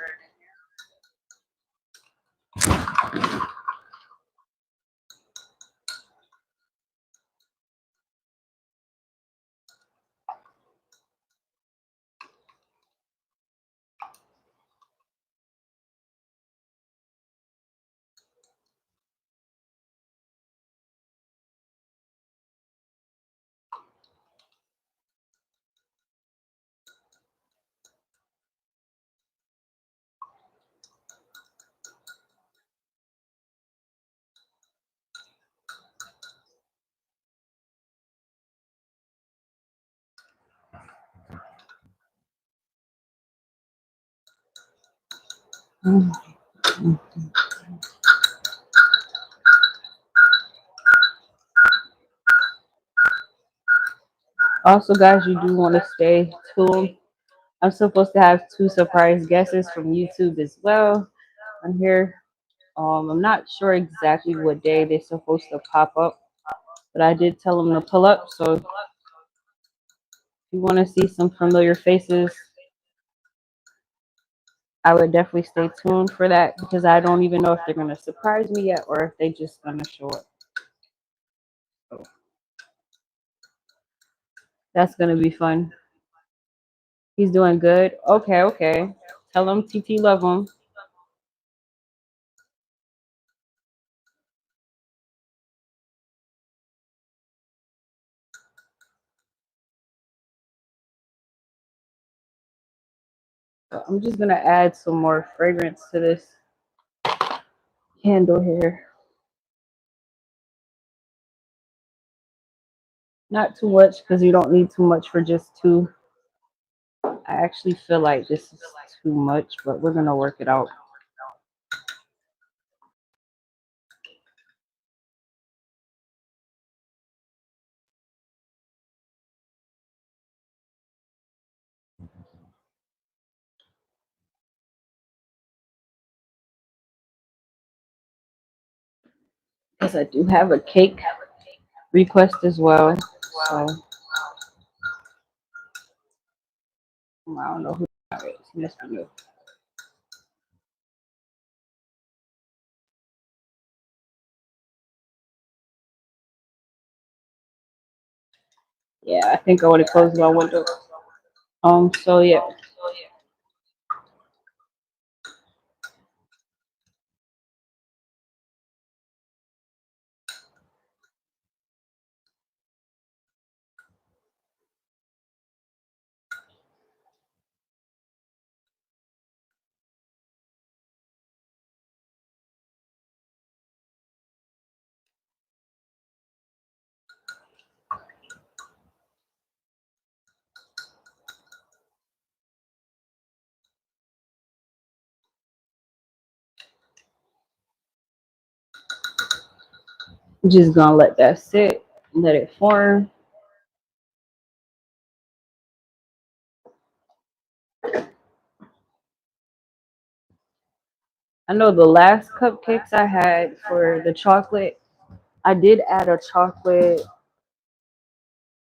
Speaker 1: Also, guys, you do want to stay tuned. I'm supposed to have 2 surprise guesses from YouTube as well on here. I'm not sure exactly what day they're supposed to pop up, but I did tell them to pull up. So if you want to see some familiar faces, I would definitely stay tuned for that because I don't even know if they're going to surprise me yet or if they just going to show up. So that's going to be fun. He's doing good. Okay, okay. Tell him TT love him. So I'm just going to add some more fragrance to this candle here. Not too much because you don't need too much for just 2. I actually feel like this is too much, but we're going to work it out. Because I do have a cake request as well. So I don't know who that is. Must be new. Yeah, I think I want to close my window. So yeah. I'm just gonna let that sit, let it form. I know the last cupcakes I had for the chocolate, I did add a chocolate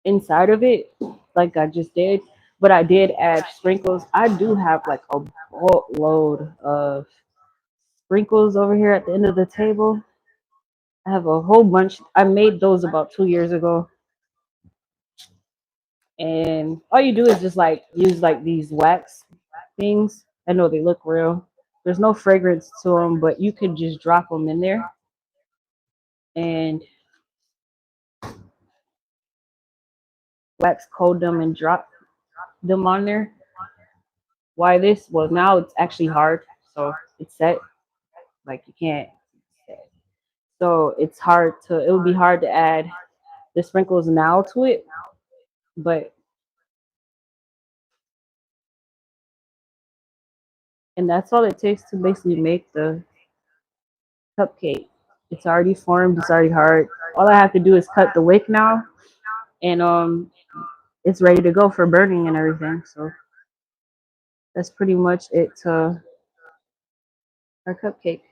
Speaker 1: inside of it, like I just did, but I did add sprinkles. I do have like a boatload of sprinkles over here at the end of the table. I have a whole bunch. I made those about 2 years ago. And all you do is just like use like these wax things. I know they look real. There's no fragrance to them, but you can just drop them in there and wax coat them and drop them on there. Why this? Well, now it's actually hard, so it's set. Like you can't. So it's hard to. It would be hard to add the sprinkles now to it, but and that's all it takes to basically make the cupcake. It's already formed. It's already hard. All I have to do is cut the wick now, and it's ready to go for burning and everything. So that's pretty much it to our cupcake.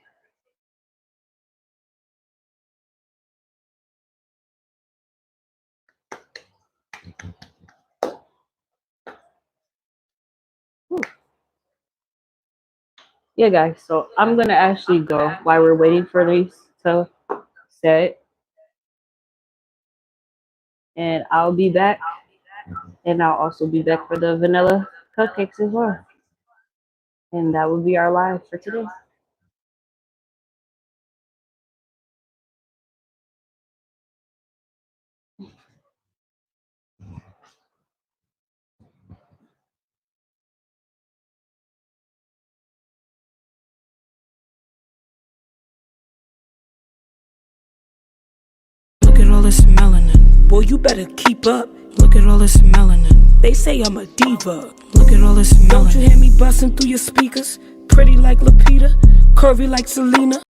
Speaker 1: Whew. yeah, guys. So I'm gonna actually go while we're waiting for these to set, and I'll be back, and I'll also be back for the vanilla cupcakes as well. And that will be our live for today.
Speaker 2: Look at all this melanin. Boy, you better keep up. Look at all this melanin. They say I'm a diva. Look at all this melanin. Don't you hear me busting through your speakers? Pretty like Lupita, curvy like Selena.